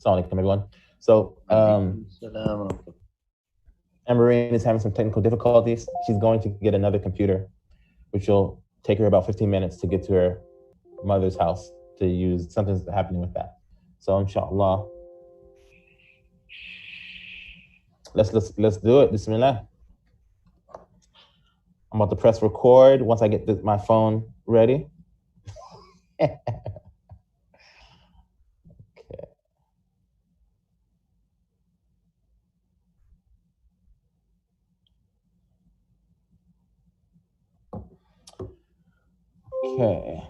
Assalamu alaikum, everyone. So, Marine is having some technical difficulties. She's going to get another computer, which will take her about 15 minutes to get to her mother's house to use. Something's happening with that. So, inshallah, let's do it. Bismillah. I'm about to press record once I get my phone ready. Okay.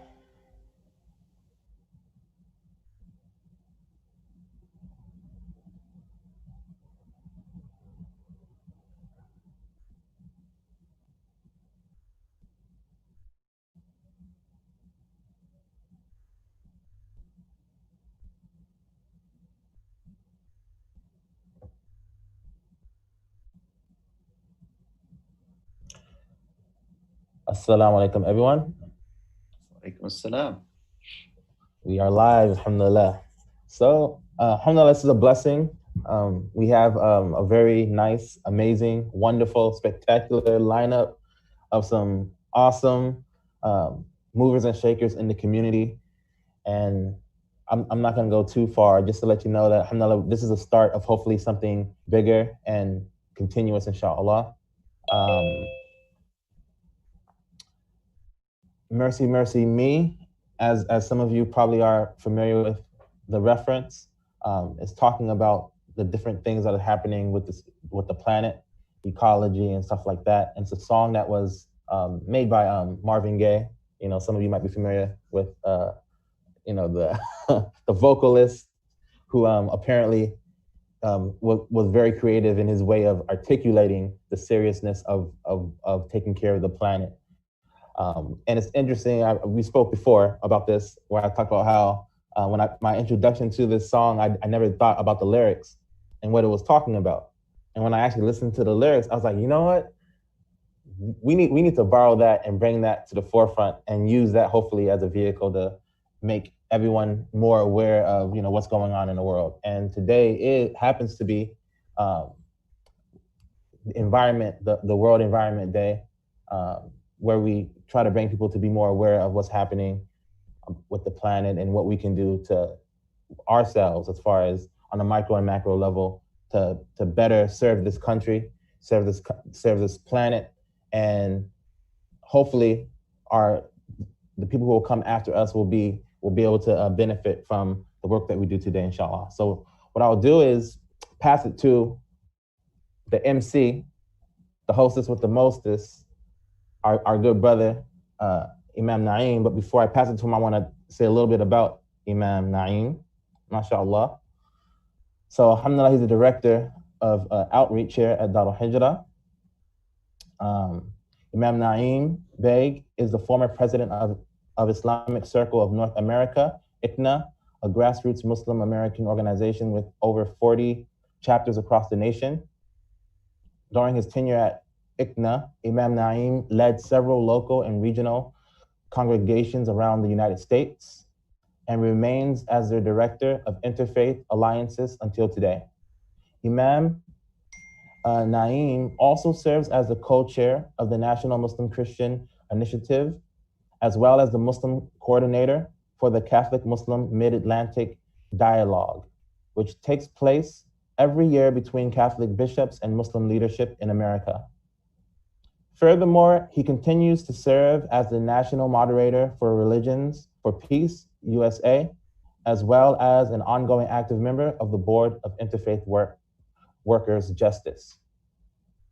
Assalamu alaikum, everyone. Alaikum assalam. We are live, alhamdulillah. So, alhamdulillah, this is a blessing. We have a very nice, amazing, wonderful, spectacular lineup of some awesome movers and shakers in the community. And I'm not going to go too far, just to let you know that, alhamdulillah, this is a start of hopefully something bigger and continuous, inshallah. Mercy, Mercy Me, as some of you probably are familiar with the reference, is talking about the different things that are happening with the planet, ecology and stuff like that. And it's a song that was made by Marvin Gaye. You know, some of you might be familiar with, the the vocalist who apparently was very creative in his way of articulating the seriousness of taking care of the planet. And it's interesting, we spoke before about this, where I talked about how my introduction to this song, I never thought about the lyrics and what it was talking about. And when I actually listened to the lyrics, I was like, you know what? We need to borrow that and bring that to the forefront and use that hopefully as a vehicle to make everyone more aware of what's going on in the world. And today it happens to be the World Environment Day, where we try to bring people to be more aware of what's happening with the planet and what we can do to ourselves as far as on a micro and macro level to better serve this country, serve this planet, and hopefully the people who will come after us will be able to benefit from the work that we do today, inshallah. So what I'll do is pass it to the MC, the hostess with the mostest, our good brother, Imam Naeem. But before I pass it to him, I want to say a little bit about Imam Naeem, mashallah. So alhamdulillah, he's the director of outreach here at Al-Hijrah. Imam Naeem Beg is the former president of Islamic Circle of North America, ICNA, a grassroots Muslim American organization with over 40 chapters across the nation. During his tenure at ICNA, Imam Naeem led several local and regional congregations around the United States and remains as their director of interfaith alliances until today. Imam Naeem also serves as the co-chair of the National Muslim Christian Initiative, as well as the Muslim coordinator for the Catholic Muslim Mid-Atlantic Dialogue, which takes place every year between Catholic bishops and Muslim leadership in America. Furthermore, he continues to serve as the national moderator for Religions for Peace, USA, as well as an ongoing active member of the Board of Interfaith Workers Justice.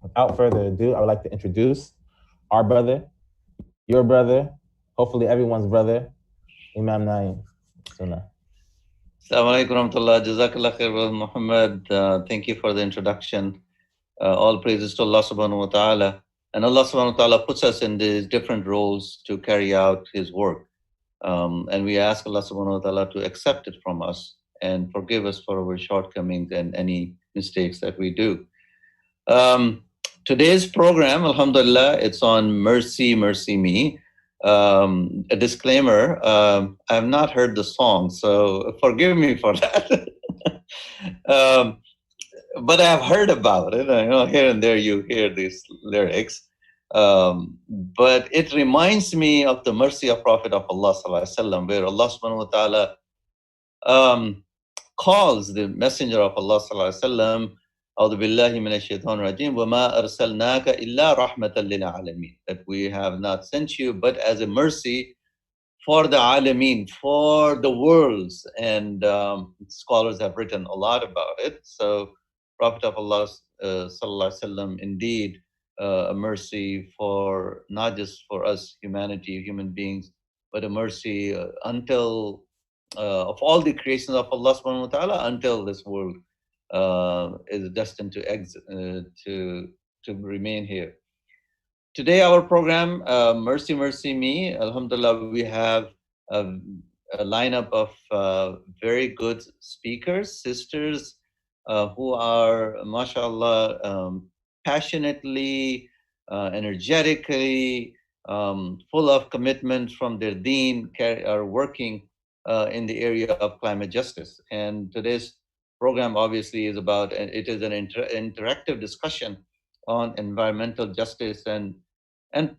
Without further ado, I would like to introduce our brother, your brother, hopefully everyone's brother, Imam Naeem. Assalamu alaikum warahmatullah. Jazakallah khair, Brother Muhammad. Thank you for the introduction. All praises to Allah subhanahu wa ta'ala. And Allah subhanahu wa ta'ala puts us in these different roles to carry out His work. And we ask Allah subhanahu wa ta'ala to accept it from us and forgive us for our shortcomings and any mistakes that we do. Today's program, alhamdulillah, it's on Mercy, Mercy Me. A disclaimer, I have not heard the song, so forgive me for that. um, but I've heard about it. Here and there you hear these lyrics. But it reminds me of the mercy of Prophet of Allah Sallallahu Alaihi Wasallam, where Allah Subhanahu wa Taala um, calls the Messenger of Allah Sallallahu Alaihi Wasallam, أعوذ بالله من الشيطان الرجيم وما أرسلناك إلا رحمة للعالمين, that we have not sent you but as a mercy for the alameen, for the worlds. And scholars have written a lot about it. So Prophet of Allah Sallallahu Alaihi Wasallam, indeed a mercy for not just for us humanity, human beings, but a mercy until of all the creations of Allah Subhanahu wa Taala until this world is destined to exit to remain here. Today, our program, Mercy, Mercy Me, Alhamdulillah, we have a, a lineup of very good speakers, sisters who are, mashallah, passionately, energetically, full of commitment from their Deen, are working in the area of climate justice. And today's program obviously is about, it is an interactive discussion on environmental justice and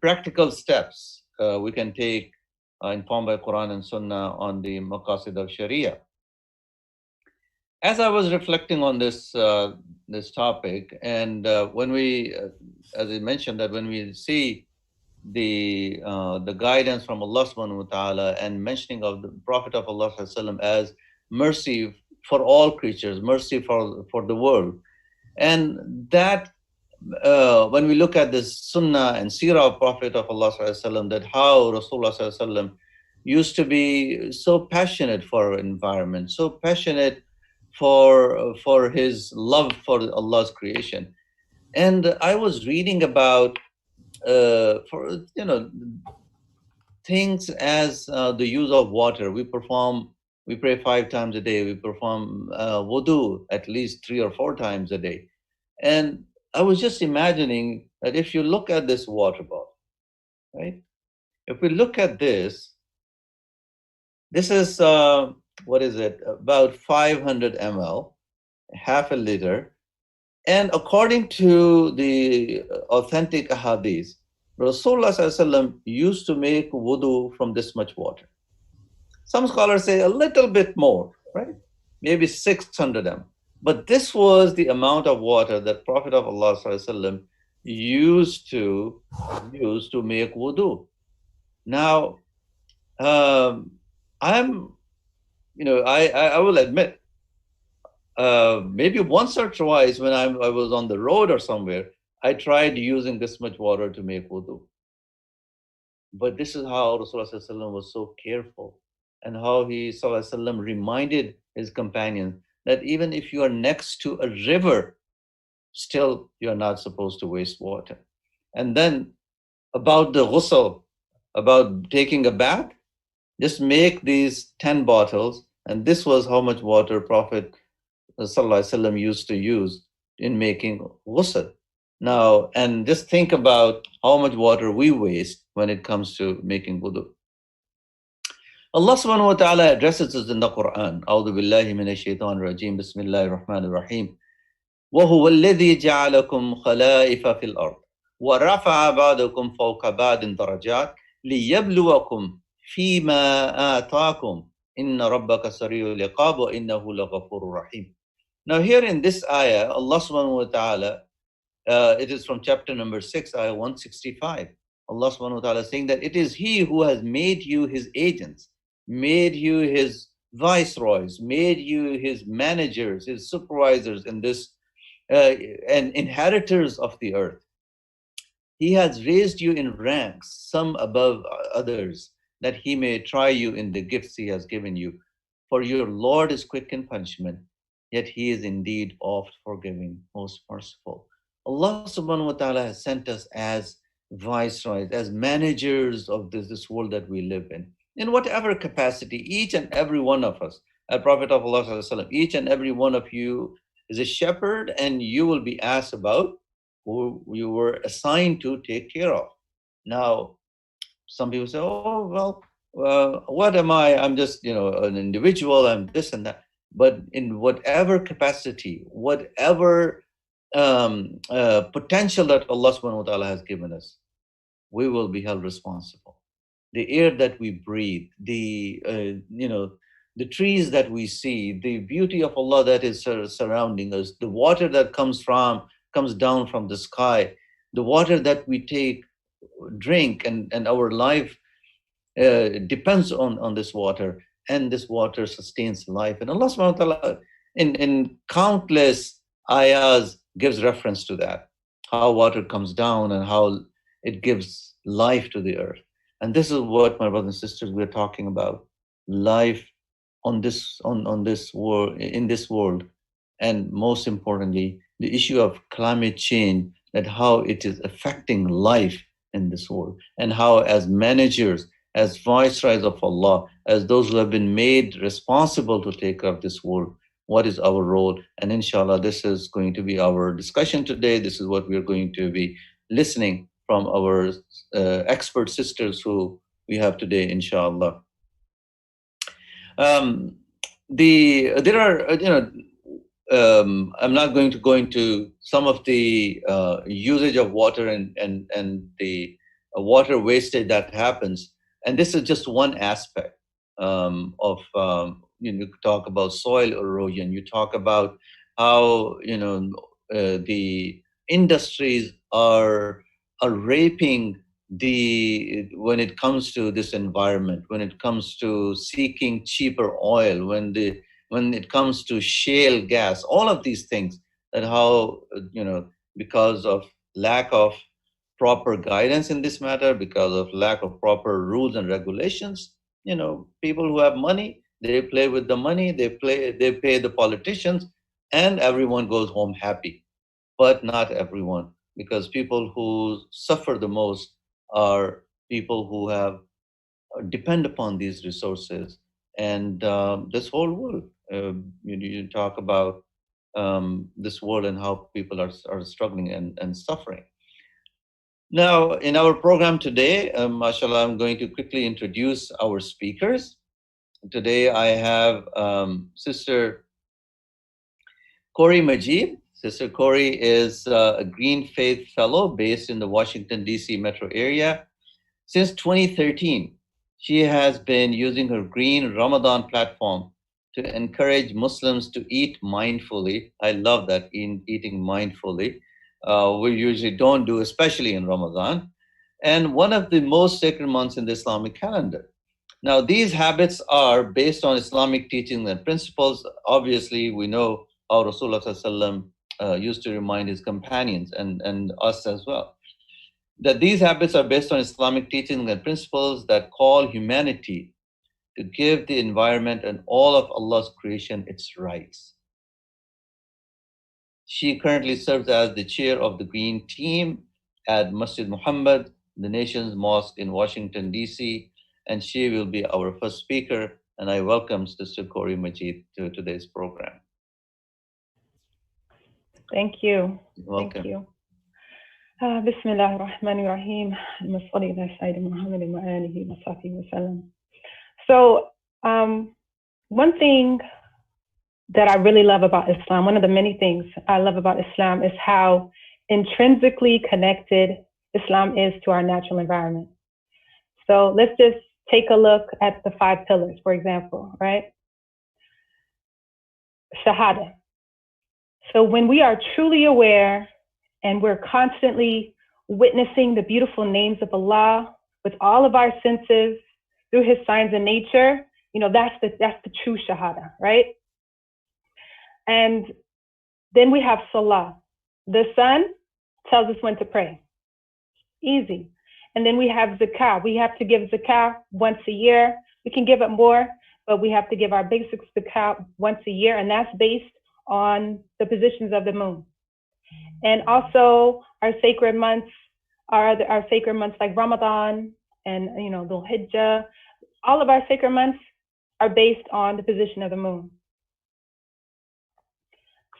practical steps we can take informed by Quran and Sunnah on the maqasid of Sharia. As I was reflecting on this this topic, and when we, as I mentioned, that when we see the guidance from Allah Subhanahu wa Taala and mentioning of the Prophet of Allah Sallallahu Alaihi Wasallam as mercy for all creatures, mercy for the world, and that when we look at this Sunnah and Seerah of Prophet of Allah Sallallahu Alaihi Wasallam, that how Rasulullah Sallallahu Alaihi Wasallam used to be so passionate for environment, so passionate for his love for Allah's creation. And I was reading about for things as the use of water. We pray 5 times a day. We perform wudu at least 3 or 4 times a day. And I was just imagining that if you look at this water bottle, right? If we look at this is what is it? About 500 ml, half a liter. And according to the authentic hadith, Rasulullah Sallallahu Alaihi Wasallam used to make wudu from this much water. Some scholars say a little bit more, right? Maybe 600 ml. But this was the amount of water that Prophet of Allah Sallallahu Alaihi Wasallam used to make wudu. Now, I will admit, maybe once or twice when I was on the road or somewhere, I tried using this much water to make wudu. But this is how Rasulullah Sallallahu Alaihi Wasallam was so careful, and how he Sallallahu Alaihi Wasallam reminded his companions that even if you are next to a river, still you are not supposed to waste water. And then about the ghusl, about taking a bath, just make these 10 bottles, and this was how much water Prophet Sallallahu Alaihi Wasallam used to use in making ghusl. Now, and just think about how much water we waste when it comes to making wudu. Allah subhanahu wa ta'ala addresses us in the Quran. A'udhu billahi minash shaitanir rajim. Bismillahir rahmanir rahim. وَهُوَ الَّذِي جَعَلَكُمْ خَلَائِفَ فِي الْأَرْضِ وَرَفَعَ بَعْضَكُمْ فَوْقَ بَعْضٍ دَرَجَاتٍ لِيَبْلُوَكُمْ فِي مَا آتَاكُمْ إِنَّ رَبَّكَ سَرِيعُ الْعِقَابِ وَإِنَّهُ لَغَفُورٌ رَحِيمٌ. Now here in this ayah, Allah subhanahu wa ta'ala, it is from chapter number 6, ayah 165. Allah subhanahu wa ta'ala is saying that it is He who has made you His agents, made you His viceroys, made you His managers, His supervisors in this, and inheritors of the earth. He has raised you in ranks, some above others, that He may try you in the gifts He has given you. For your Lord is quick in punishment, yet He is indeed oft forgiving, most merciful. Allah subhanahu wa ta'ala has sent us as viceroys, as managers of this world that we live in whatever capacity, each and every one of us. A Prophet of Allah sallallahu alaihi wasallam, each and every one of you is a shepherd, and you will be asked about who you were assigned to take care of. Now, some people say, oh, well, what am I? I'm just, an individual, I'm this and that. but in whatever capacity, whatever potential that Allah subhanahu wa ta'ala has given us, we will be held responsible. The air that we breathe, the trees that we see, the beauty of Allah that is surrounding us, the water that comes down from the sky, the water that we drink, and our life depends on this water, and this water sustains life. And Allah subhanahu wa ta'ala in countless ayahs gives reference to that, how water comes down and how it gives life to the earth. And this is what, my brothers and sisters, we're talking about: life on this world, in this world, and most importantly, the issue of climate change, that how it is affecting life in this world, and how, as managers, as viceroys of Allah, as those who have been made responsible to take care of this world, what is our role? And inshallah, this is going to be our discussion today. This is what we're going to be listening from our expert sisters who we have today, inshallah. There are, I'm not going to go into some of the usage of water and the water wastage that happens. And this is just one aspect of, you talk about soil erosion, you talk about how, the industries are raping when it comes to this environment, when it comes to seeking cheaper oil, when it comes to shale gas, all of these things, that how, because of lack of proper guidance in this matter, because of lack of proper rules and regulations, people who have money, they play with the money, they pay the politicians, and everyone goes home happy. But not everyone, because people who suffer the most are people who depend upon these resources. And this whole world, you talk about this world and how people are struggling and suffering. Now, in our program today, mashallah, I'm going to quickly introduce our speakers. Today I have Sister Corey Majid. Sister Corey is a Green Faith Fellow based in the Washington, D.C. metro area. Since 2013, she has been using her Green Ramadan platform to encourage Muslims to eat mindfully. I love that, eating mindfully. We usually don't do, especially in Ramadan, and one of the most sacred months in the Islamic calendar. Now, these habits are based on Islamic teachings and principles. Obviously, we know how Rasulullah used to remind his companions and us as well, that these habits are based on Islamic teachings and principles that call humanity to give the environment and all of Allah's creation its rights. She currently serves as the chair of the Green Team at Masjid Muhammad, the nation's mosque in Washington, D.C., and she will be our first speaker. And I welcome Sister Corey Majid to today's program. Thank you. Welcome. Thank you. Bismillah ar-Rahman ar-Rahim. So one thing that I really love about Islam, one of the many things I love about Islam, is how intrinsically connected Islam is to our natural environment. So let's just take a look at the 5 pillars, for example, right? Shahada. So when we are truly aware and we're constantly witnessing the beautiful names of Allah with all of our senses through his signs in nature, that's the true Shahada, right? And then we have Salah. The sun tells us when to pray. Easy. And then we have Zakah. We have to give Zakah once a year. We can give it more, but we have to give our basic Zakah once a year, and that's based on the positions of the moon. And also our sacred months are our sacred months like Ramadan and the Al-Hijrah. All of our sacred months are based on the position of the moon.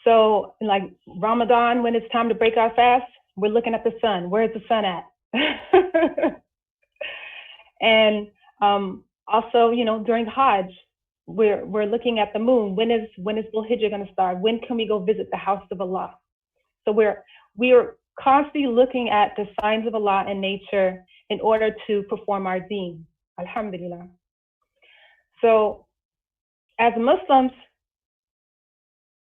So like Ramadan, when it's time to break our fast, we're looking at the sun. Where's the sun at? And also, during the Hajj, we're looking at the moon. When is Al-Hijrah going to start? When can we go visit the house of Allah? So we are constantly looking at the signs of Allah and nature in order to perform our deen. Alhamdulillah. So as Muslims,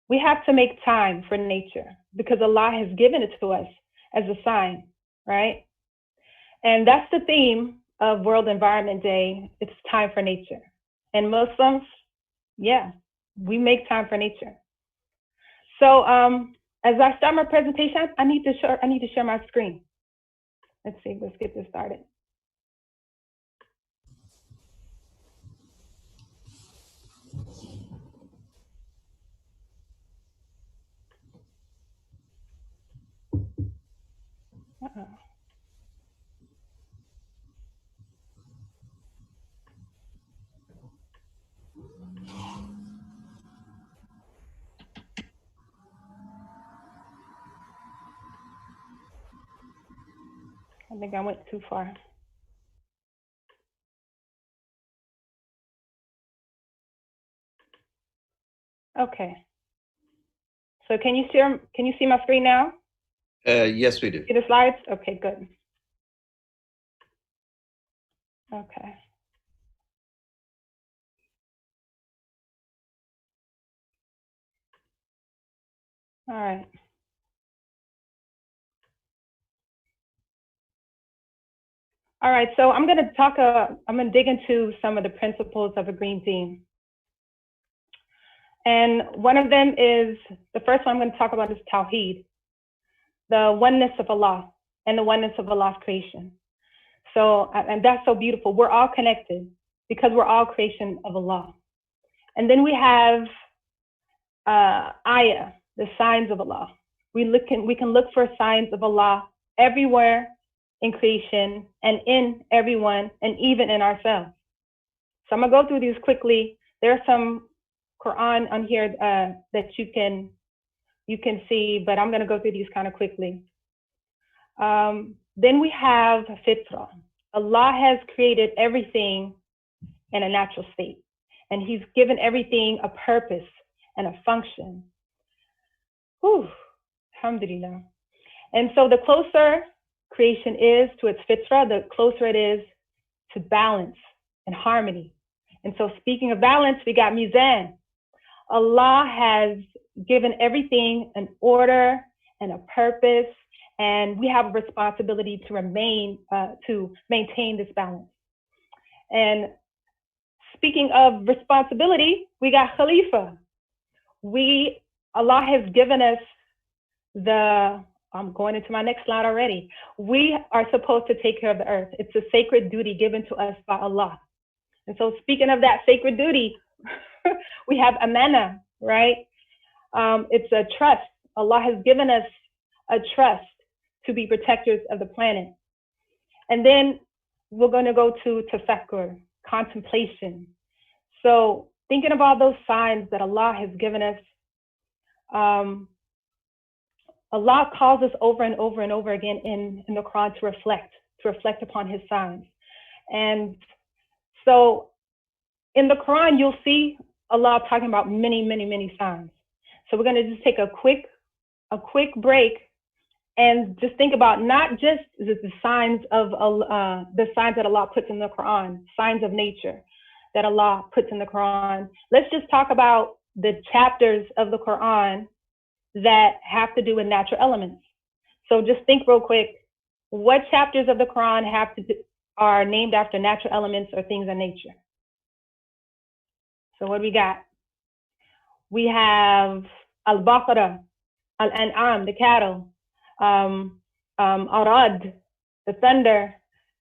we have to make time for nature because Allah has given it to us as a sign, right? And that's the theme of World Environment Day. It's time for nature. And Muslims, yeah, we make time for nature. So as I start my presentation, I need to share my screen. Let's see, let's get this started. I think I went too far. Okay. So can you see my screen now? Yes, we do. See the slides? Okay, good. Okay. All right. All right, so I'm going to dig into some of the principles of a green deen. And one of them is, the first one I'm going to talk about is Tawheed, the oneness of Allah and the oneness of Allah's creation. So, and that's so beautiful. We're all connected because we're all creation of Allah. And then we have ayah, the signs of Allah. We can look for signs of Allah everywhere in creation and in everyone and even in ourselves. So I'm gonna go through these quickly. There are some Quran on here that you can see, but I'm gonna go through these kind of quickly. Then we have fitrah. Allah has created everything in a natural state, and He's given everything a purpose and a function. Whew, alhamdulillah. And so the closer creation is to its fitrah, the closer it is to balance and harmony. And so speaking of balance, we got mizan. Allah has given everything an order and a purpose, and we have a responsibility to maintain this balance. And speaking of responsibility, we got Khalifa. Allah has given us I'm going into my next slide already. We are supposed to take care of the earth. It's a sacred duty given to us by Allah. And so speaking of that sacred duty, we have amana, right? It's a trust. Allah has given us a trust to be protectors of the planet. And then we're going to go to tafakkur, contemplation. So thinking about those signs that Allah has given us, Allah calls us over and over and over again in the Quran to reflect upon His signs. And so in the Quran, you'll see Allah talking about many, many, many signs. So we're going to just take a quick break and just think about not just the signs of the signs that Allah puts in the Quran, signs of nature that Allah puts in the Quran. Let's just talk about the chapters of the Quran that have to do with natural elements. So just think real quick, what chapters of the Quran are named after natural elements or things in nature? So what do we got? We have Al-Baqarah, Al-An'am, the cattle, Arad, the thunder,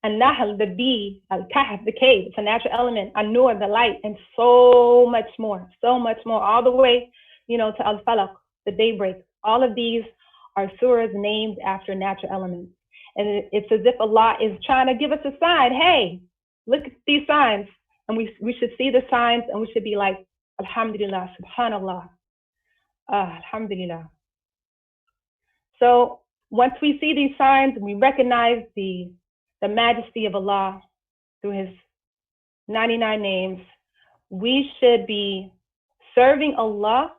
Al-Nahl, the bee, Al-Kahf, the cave, it's a natural element, An-Nur, the light, and so much more, all the way, to Al-Falaq, the daybreak. All of these are surahs named after natural elements. And it's as if Allah is trying to give us a sign. Hey, look at these signs. And we should see the signs and we should be like, Alhamdulillah, Subhanallah, Alhamdulillah. So once we see these signs and we recognize the majesty of Allah through His 99 names, we should be serving Allah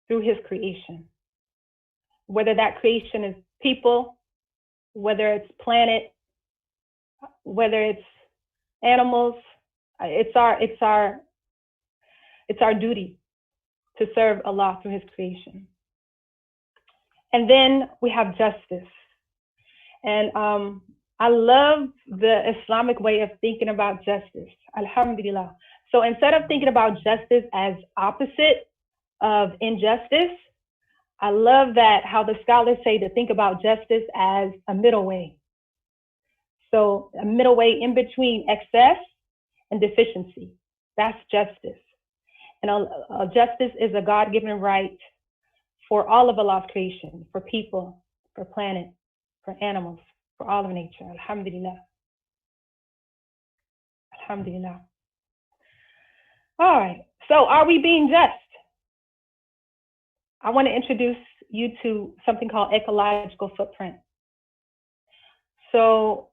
through His creation. Whether that creation is people, whether it's planet, whether it's animals, it's our duty to serve Allah through His creation. And then we have justice. And I love the Islamic way of thinking about justice. Alhamdulillah. So instead of thinking about justice as opposite of injustice, I love that how the scholars say to think about justice as a middle way. So a middle way in between excess and deficiency. That's justice. And justice is a God-given right for all of Allah's creation, for people, for planet, for animals, for all of nature. Alhamdulillah. Alhamdulillah. All right. So are we being just? I want to introduce you to something called ecological footprint. So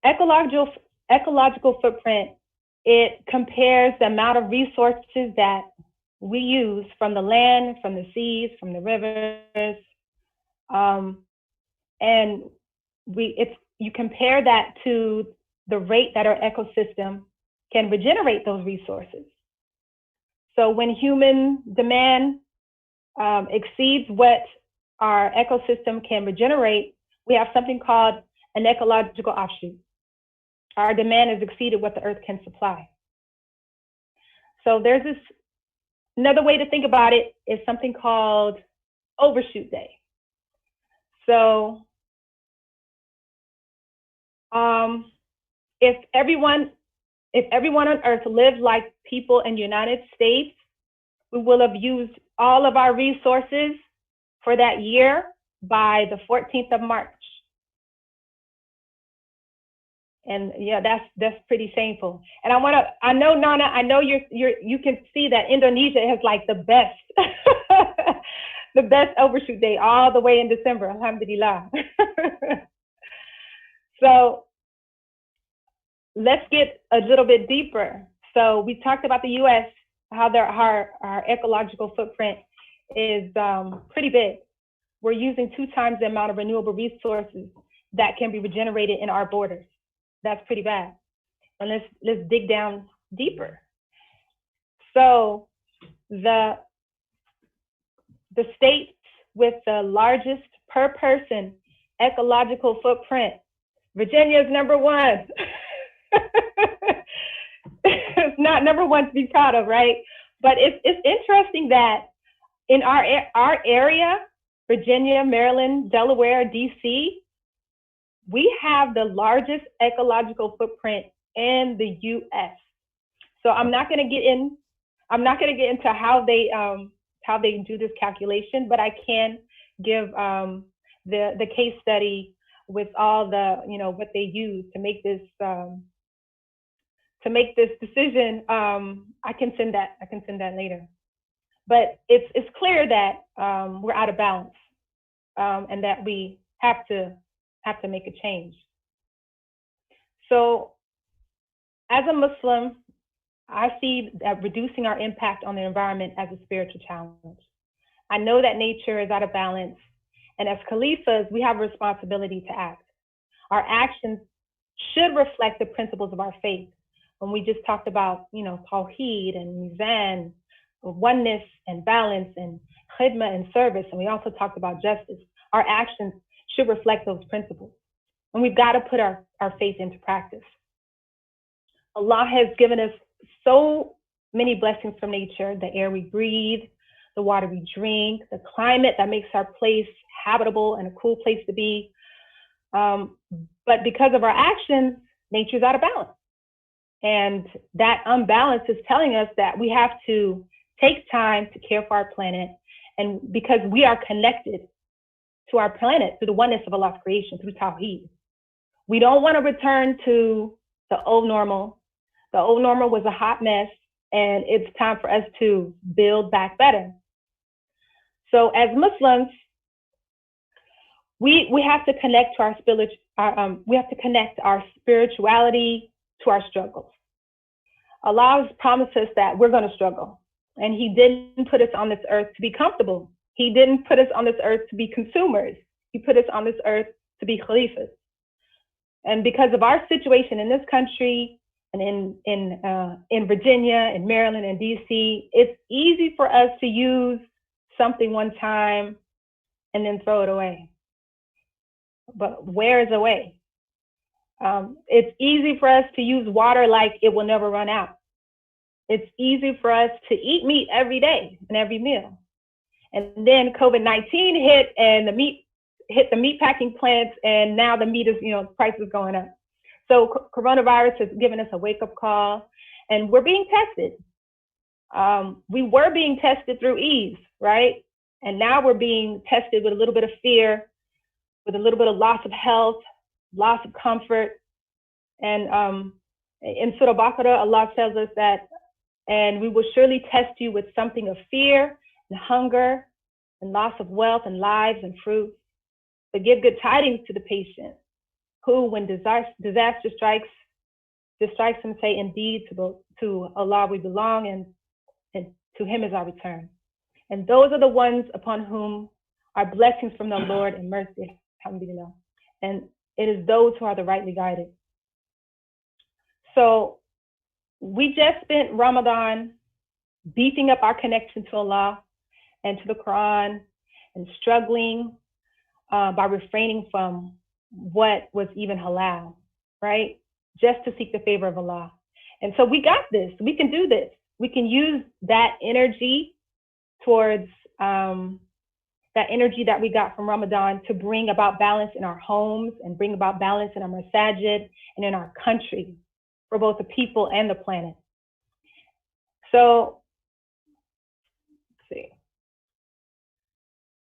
ecological footprint, it compares the amount of resources that we use from the land, from the seas, from the rivers, and you compare that to the rate that our ecosystem can regenerate those resources. So when human demand exceeds what our ecosystem can regenerate, we have something called an ecological offshoot. Our demand has exceeded what the earth can supply. So there's another way to think about it is something called overshoot day. So if everyone on earth lived like people in the United States, we will have used all of our resources for that year by the 14th of March. And yeah, that's pretty shameful. And I know Nana, I know you can see that Indonesia has like the best, the best overshoot day all the way in December, alhamdulillah. So let's get a little bit deeper. So we talked about the US, how our ecological footprint is pretty big. We're using 2 times the amount of renewable resources that can be regenerated in our borders. That's pretty bad. And let's dig down deeper. So the states with the largest per person ecological footprint, Virginia is number 1. It's not number 1 to be proud of, right? But it's interesting that in our area, Virginia, Maryland, Delaware, DC, we have the largest ecological footprint in the U.S. So I'm not going to get into how they do this calculation, but I can give the case study with all the what they use to make this decision. I can send that later. But it's clear that we're out of balance, and that we have to make a change. So as a Muslim, I see that reducing our impact on the environment as a spiritual challenge. I know that nature is out of balance, and as Khalifas, we have a responsibility to act. Our actions should reflect the principles of our faith. When we just talked about, Tawheed and Mizan, oneness and balance and khidmah and service, and we also talked about justice, our actions should reflect those principles. And we've got to put our faith into practice. Allah has given us so many blessings from nature: the air we breathe, the water we drink, the climate that makes our place habitable and a cool place to be. But because of our actions, nature's out of balance. And that unbalance is telling us that we have to take time to care for our planet. And because we are connected to our planet through the oneness of Allah's creation, through Tawheed, we don't want to return to the old normal. The old normal was a hot mess, and it's time for us to build back better. So as Muslims, we have to connect to our spirituality to our struggles. Allah has promised us that we're going to struggle. And He didn't put us on this earth to be comfortable. He didn't put us on this earth to be consumers. He put us on this earth to be khalifas. And because of our situation in this country and in Virginia, in Maryland, and DC, it's easy for us to use something one time and then throw it away. But where is a way? It's easy for us to use water like it will never run out. It's easy for us to eat meat every day and every meal. And then COVID-19 hit, and the meat hit the meat packing plants, and now the meat is, price is going up. So coronavirus has given us a wake-up call, and we're being tested. We were being tested through ease, right? And now we're being tested with a little bit of fear, with a little bit of loss of health, loss of comfort. And in Surah Baqarah, Allah tells us that, and we will surely test you with something of fear and hunger and loss of wealth and lives and fruit. But give good tidings to the patient who, when disaster strikes them, say, indeed, to Allah we belong, and to Him is our return. And those are the ones upon whom are blessings from the Lord and mercy, alhamdulillah. And it is those who are the rightly guided. So we just spent Ramadan beefing up our connection to Allah and to the Quran, and struggling by refraining from what was even halal, right? Just to seek the favor of Allah. And so we got this. We can do this. We can use that energy towards that energy that we got from Ramadan to bring about balance in our homes and bring about balance in our masajid and in our country for both the people and the planet. So, let's see.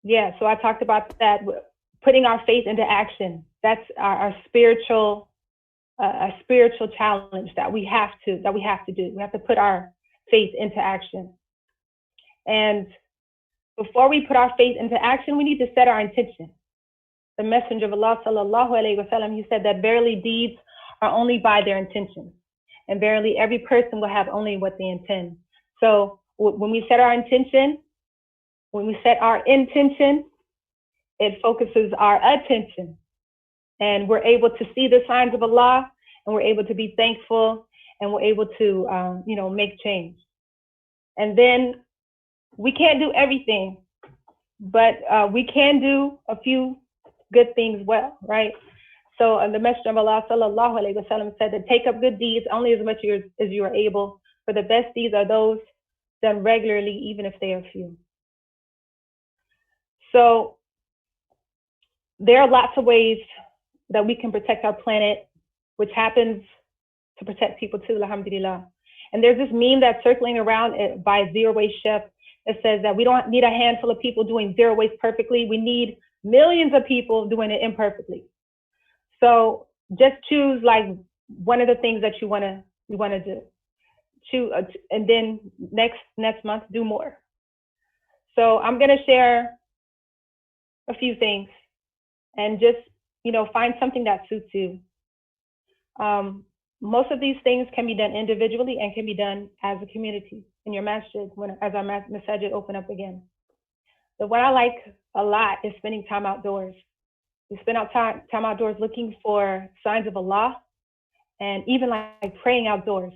Yeah, so I talked about that, putting our faith into action. That's our spiritual challenge that we have to do. We have to put our faith into action. And before we put our faith into action, we need to set our intention. The Messenger of Allah, sallallahu alaihi wasallam, he said that verily deeds are only by their intentions, and verily every person will have only what they intend. So when we set our intention, it focuses our attention, and we're able to see the signs of Allah, and we're able to be thankful, and we're able to make change. And then we can't do everything, but we can do a few good things well, right? So the Messenger of Allah, sallallahu alaihi wasallam, said that take up good deeds only as much as you are able, for the best deeds are those done regularly, even if they are few. So there are lots of ways that we can protect our planet, which happens to protect people too, alhamdulillah. And there's this meme that's circling around by Zero Waste Chef that says that we don't need a handful of people doing zero waste perfectly. We need millions of people doing it imperfectly. So just choose like one of the things that you want to do. And then next month do more. So I'm going to share a few things and just find something that suits you. Most of these things can be done individually and can be done as a community in your masjid as our masajid open up again. The one I like a lot is spending time outdoors. We spend time outdoors looking for signs of Allah, and even like praying outdoors.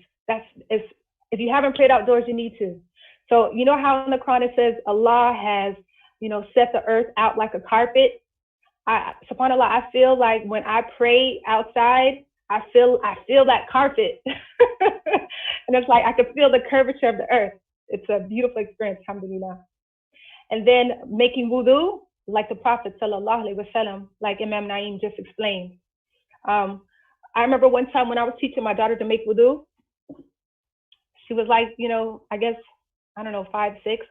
If you haven't prayed outdoors, you need to. So you know how in the Quran it says Allah has set the earth out like a carpet. SubhanAllah, I feel like when I pray outside, I feel that carpet. And it's like I can feel the curvature of the earth. It's a beautiful experience, alhamdulillah. And then making wudu, like the Prophet sallallahu alaihi wasallam, like Imam Naeem just explained. I remember one time when I was teaching my daughter to make wudu, she was like, I guess, 5, 6.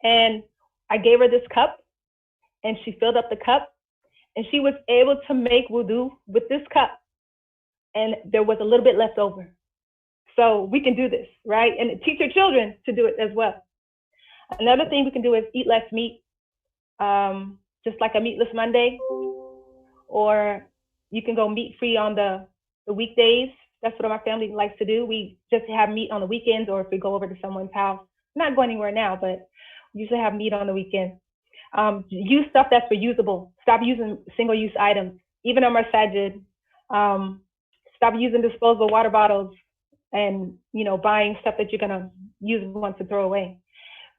And I gave her this cup, and she filled up the cup, and she was able to make wudu with this cup. And there was a little bit left over. So we can do this, right? And teach your children to do it as well. Another thing we can do is eat less meat, just like a meatless Monday. Or you can go meat-free on the weekdays That's what my family likes to do. We just have meat on the weekends, or if we go over to someone's house. Not going anywhere now, but we usually have meat on the weekends. Use stuff that's reusable. Stop using single-use items. Even on masajid, stop using disposable water bottles and, you know, buying stuff that you're gonna use once and throw away.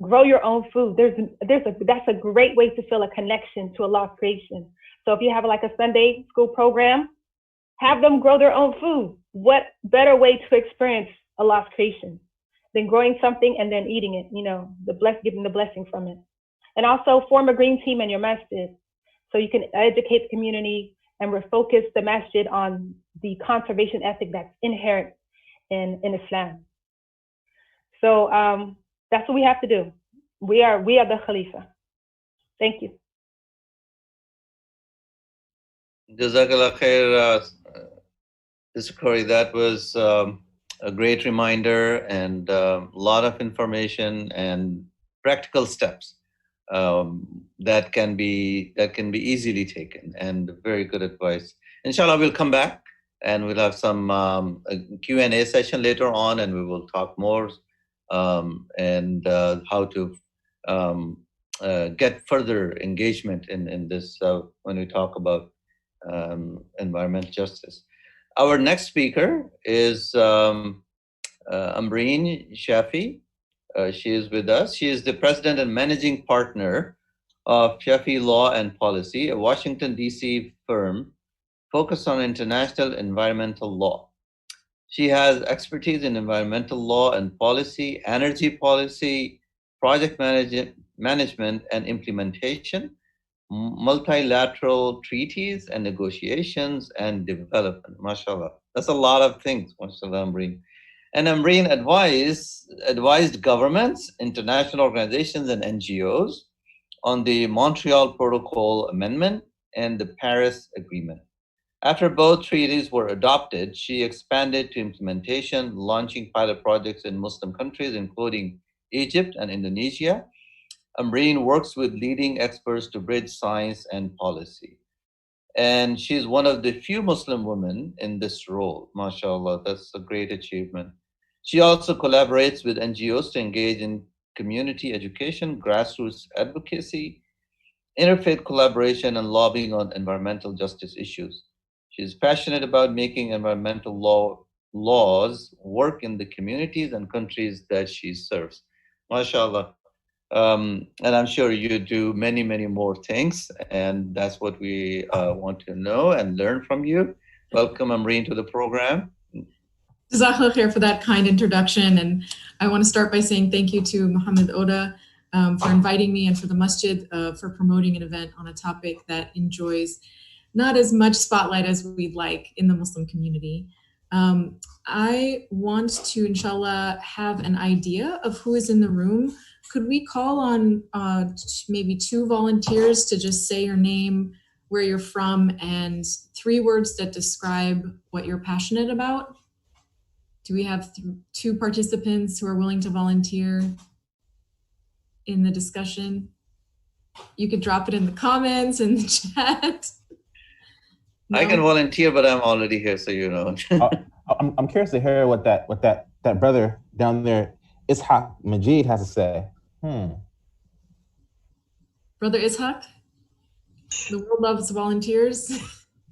Grow your own food. That's a great way to feel a connection to Allah's creation. So if you have like a Sunday school program, have them grow their own food. What better way to experience Allah's creation than growing something and then eating it, you know, getting the blessing from it. And also form a green team in your masjid so you can educate the community and refocus the masjid on the conservation ethic that's inherent in Islam. So that's what we have to do. We are the Khalifa. Thank you. Jazakallah khair, Mr. Corey. That was a great reminder and a lot of information and practical steps that can be easily taken, and very good advice. Inshallah, we'll come back and we'll have some Q&A session later on, and we will talk more and how to get further engagement in this when we talk about environmental justice. Our next speaker is Amreen Shafi. She is with us. She is the president and managing partner of Shafi Law and Policy, a Washington, D.C. firm focused on international environmental law. She has expertise in environmental law and policy, energy policy, project management and implementation, multilateral treaties and negotiations, and development. MashaAllah. That's a lot of things, MashaAllah, Amreen. And Amreen advised governments, international organizations, and NGOs on the Montreal Protocol Amendment and the Paris Agreement. After both treaties were adopted, she expanded to implementation, launching pilot projects in Muslim countries, including Egypt and Indonesia. Amreen works with leading experts to bridge science and policy. And she's one of the few Muslim women in this role. MashaAllah, that's a great achievement. She also collaborates with NGOs to engage in community education, grassroots advocacy, interfaith collaboration, and lobbying on environmental justice issues. She's passionate about making environmental laws work in the communities and countries that she serves. MashaAllah. And I'm sure you do many, many more things, and that's what we want to know and learn from you. Welcome, Amreen, to the program. Jazakallah khair for that kind introduction, and I want to start by saying thank you to Muhammad Oda for inviting me, and for the masjid for promoting an event on a topic that enjoys not as much spotlight as we'd like in the Muslim community. I want to, inshallah, have an idea of who is in the room. Could we call on maybe 2 volunteers to just say your name, where you're from, and 3 words that describe what you're passionate about? Do we have 2 participants who are willing to volunteer in the discussion? You could drop it in the comments, in the chat. No? I can volunteer, but I'm already here, so you know. I'm curious to hear what that brother down there, Ishaq Majid, has to say. Brother Ishaq, the world loves volunteers.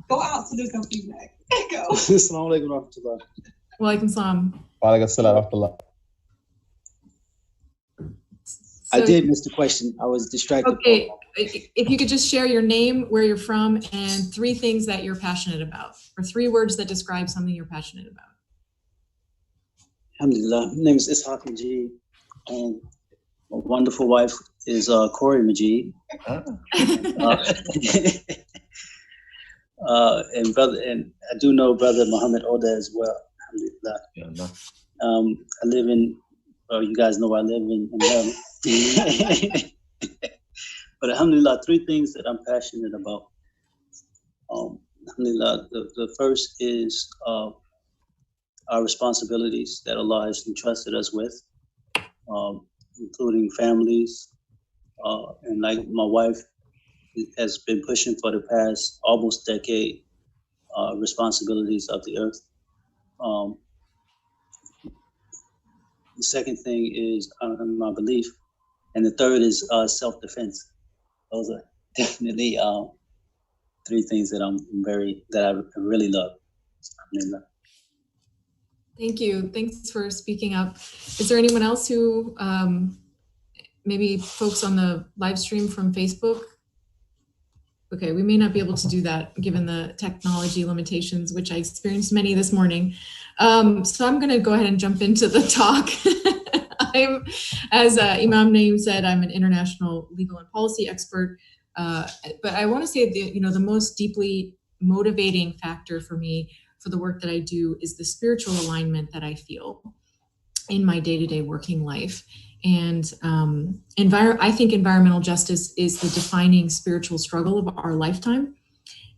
Go out so there's no feedback. Go. Assalamu alaikum wa rahmatullah. Wa alaikum salam. Wa alaikum salam wa rahmatullah. I did miss the question. I was distracted. Okay, if you could just share your name, where you're from, and 3 things that you're passionate about, or 3 words that describe something you're passionate about. Alhamdulillah. My name is Ishaq Majid, and my wonderful wife is Corey Majid. And I do know Brother Muhammad Oda as well. Alhamdulillah. I live in, you guys know I live in Maryland. But alhamdulillah, 3 things that I'm passionate about. Alhamdulillah, the first is our responsibilities that Allah has entrusted us with, including families, and like my wife has been pushing for the past almost decade, responsibilities of the earth. The second thing is my belief, and the third is self-defense. Those are definitely three things that I really love. Thank you. Thanks for speaking up. Is there anyone else who, maybe folks on the live stream from Facebook? Okay, we may not be able to do that given the technology limitations, which I experienced many this morning. So I'm going to go ahead and jump into the talk. As Imam Naeem said, I'm an international legal and policy expert. But I want to say that, the most deeply motivating factor for me for the work that I do is the spiritual alignment that I feel in my day-to-day working life. And I think environmental justice is the defining spiritual struggle of our lifetime.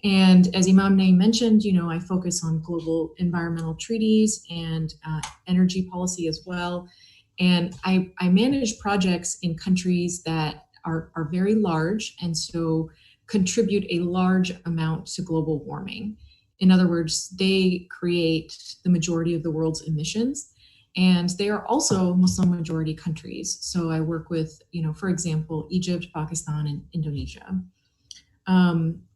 And as Imam Naeem mentioned, I focus on global environmental treaties and energy policy as well. And I manage projects in countries that are very large and so contribute a large amount to global warming. In other words, they create the majority of the world's emissions. And they are also Muslim majority countries. So I work with, for example, Egypt, Pakistan, and Indonesia.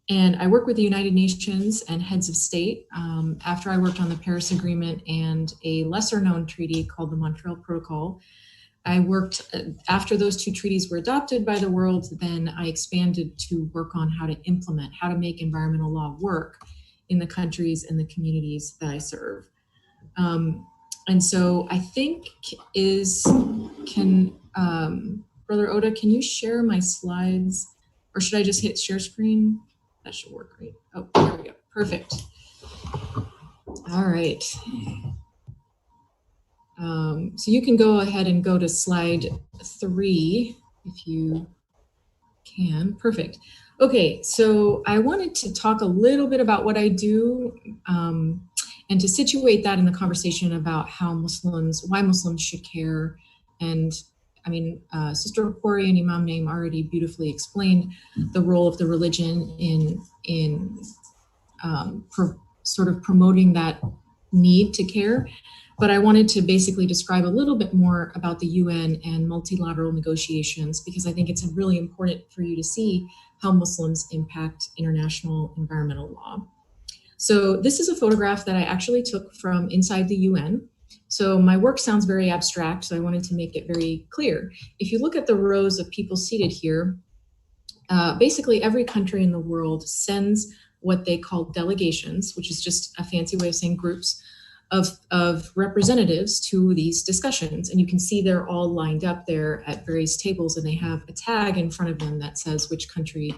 And I work with the United Nations and heads of state. After I worked on the Paris Agreement and a lesser known treaty called the Montreal Protocol, I worked, after those two treaties were adopted by the world, then I expanded to work on how to implement, how to make environmental law work in the countries and the communities that I serve. And so I think Brother Oda, can you share my slides, or should I just hit share screen? That should work, right? Oh, there we go, perfect. All right. So you can go ahead and go to slide 3 if you can, perfect. Okay, so I wanted to talk a little bit about what I do, and to situate that in the conversation about why Muslims should care. And I mean, Sister Kori and Imam Naeem already beautifully explained the role of the religion in sort of promoting that need to care. But I wanted to basically describe a little bit more about the UN and multilateral negotiations, because I think it's really important for you to see how Muslims impact international environmental law. So this is a photograph that I actually took from inside the UN. So my work sounds very abstract, so I wanted to make it very clear. If you look at the rows of people seated here, basically every country in the world sends what they call delegations, which is just a fancy way of saying groups of representatives to these discussions. And you can see they're all lined up there at various tables, and they have a tag in front of them that says which country.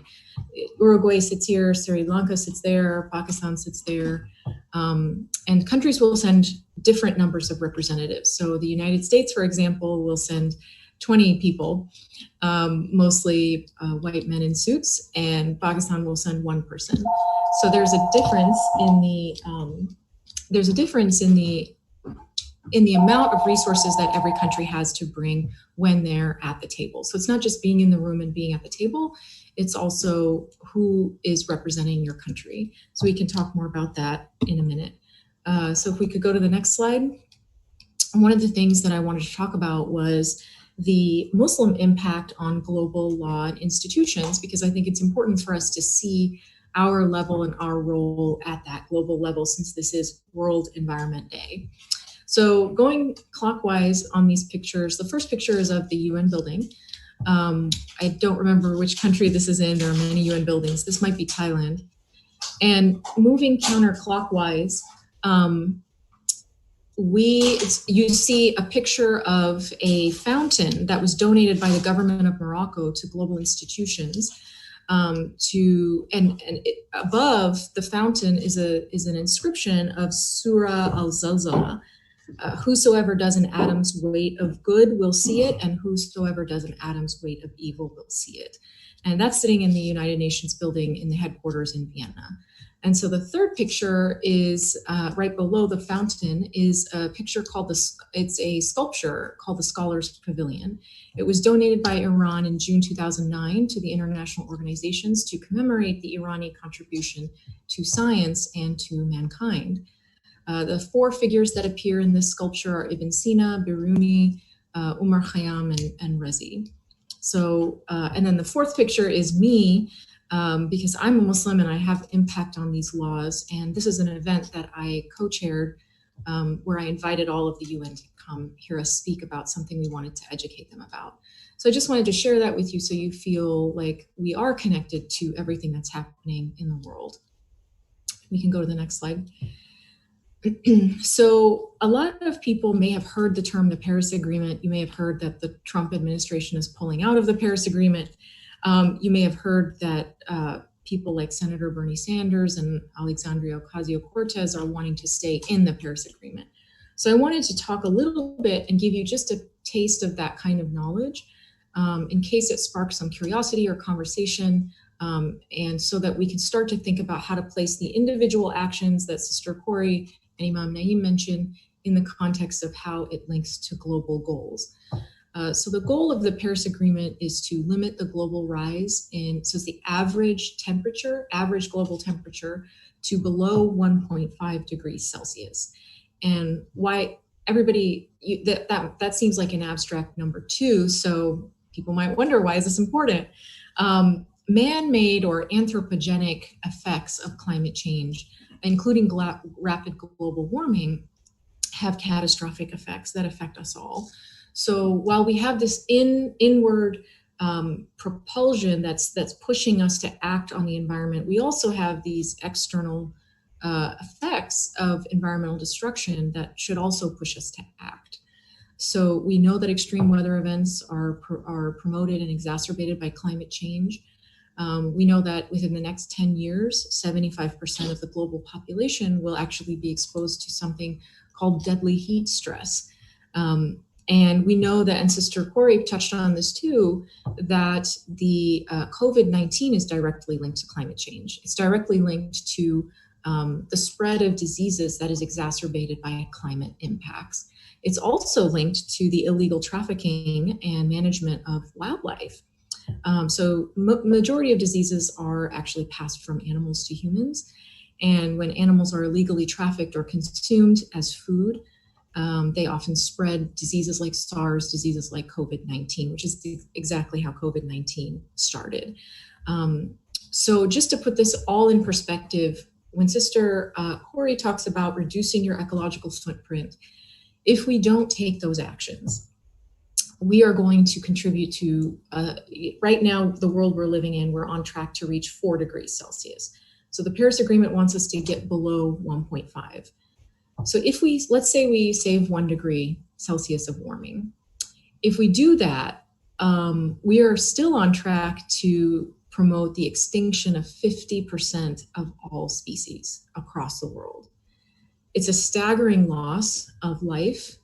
Uruguay sits here, Sri Lanka sits there, Pakistan sits there. And countries will send different numbers of representatives. So the United States, for example, will send 20 people, mostly white men in suits, and Pakistan will send one person. So there's a difference in the amount of resources that every country has to bring when they're at the table. So it's not just being in the room and being at the table, it's also who is representing your country. So we can talk more about that in a minute. So if we could go to the next slide. One of the things that I wanted to talk about was the Muslim impact on global law and institutions, because I think it's important for us to see our level and our role at that global level, since this is World Environment Day. So going clockwise on these pictures, the first picture is of the UN building. I don't remember which country this is in. There are many UN buildings. This might be Thailand. And moving counterclockwise, you see a picture of a fountain that was donated by the government of Morocco to global institutions. Above the fountain is an inscription of Surah Al-Zalzala. Whosoever does an atom's weight of good will see it, and whosoever does an atom's weight of evil will see it. And that's sitting in the United Nations building in the headquarters in Vienna. And so the third picture is right below the fountain is a picture it's a sculpture called the Scholars Pavilion. It was donated by Iran in June 2009 to the international organizations to commemorate the Iranian contribution to science and to mankind. The four figures that appear in this sculpture are Ibn Sina, Biruni, Umar Khayyam, and Razi. So, and then the fourth picture is me, because I'm a Muslim and I have impact on these laws. And this is an event that I co-chaired, where I invited all of the UN to come hear us speak about something we wanted to educate them about. So I just wanted to share that with you so you feel like we are connected to everything that's happening in the world. We can go to the next slide. So a lot of people may have heard the term the Paris Agreement. You may have heard that the Trump administration is pulling out of the Paris Agreement. You may have heard that people like Senator Bernie Sanders and Alexandria Ocasio-Cortez are wanting to stay in the Paris Agreement. So I wanted to talk a little bit and give you just a taste of that kind of knowledge, in case it sparks some curiosity or conversation, and so that we can start to think about how to place the individual actions that Sister Corey and Imam Naeem mentioned in the context of how it links to global goals. So the goal of the Paris Agreement is to limit the global rise so it's the average temperature, average global temperature, to below 1.5 degrees Celsius. And why everybody, that seems like an abstract number too, so people might wonder, why is this important? Man-made or anthropogenic effects of climate change, including rapid global warming, have catastrophic effects that affect us all. So while we have this inward propulsion that's pushing us to act on the environment, we also have these external effects of environmental destruction that should also push us to act. So we know that extreme weather events are promoted and exacerbated by climate change. We know that within the next 10 years, 75% of the global population will actually be exposed to something called deadly heat stress. And we know that, and Sister Corey touched on this too, that the COVID-19 is directly linked to climate change. It's directly linked to the spread of diseases that is exacerbated by climate impacts. It's also linked to the illegal trafficking and management of wildlife. So majority of diseases are actually passed from animals to humans. And when animals are illegally trafficked or consumed as food, they often spread diseases like SARS, diseases like COVID-19, which is exactly how COVID-19 started. So just to put this all in perspective, when Sister Corey talks about reducing your ecological footprint, if we don't take those actions, we are going to contribute to, right now, the world we're living in, we're on track to reach 4 degrees Celsius. So the Paris Agreement wants us to get below 1.5. So if let's say we save 1 degree Celsius of warming. If we do that, we are still on track to promote the extinction of 50% of all species across the world. It's a staggering loss of life,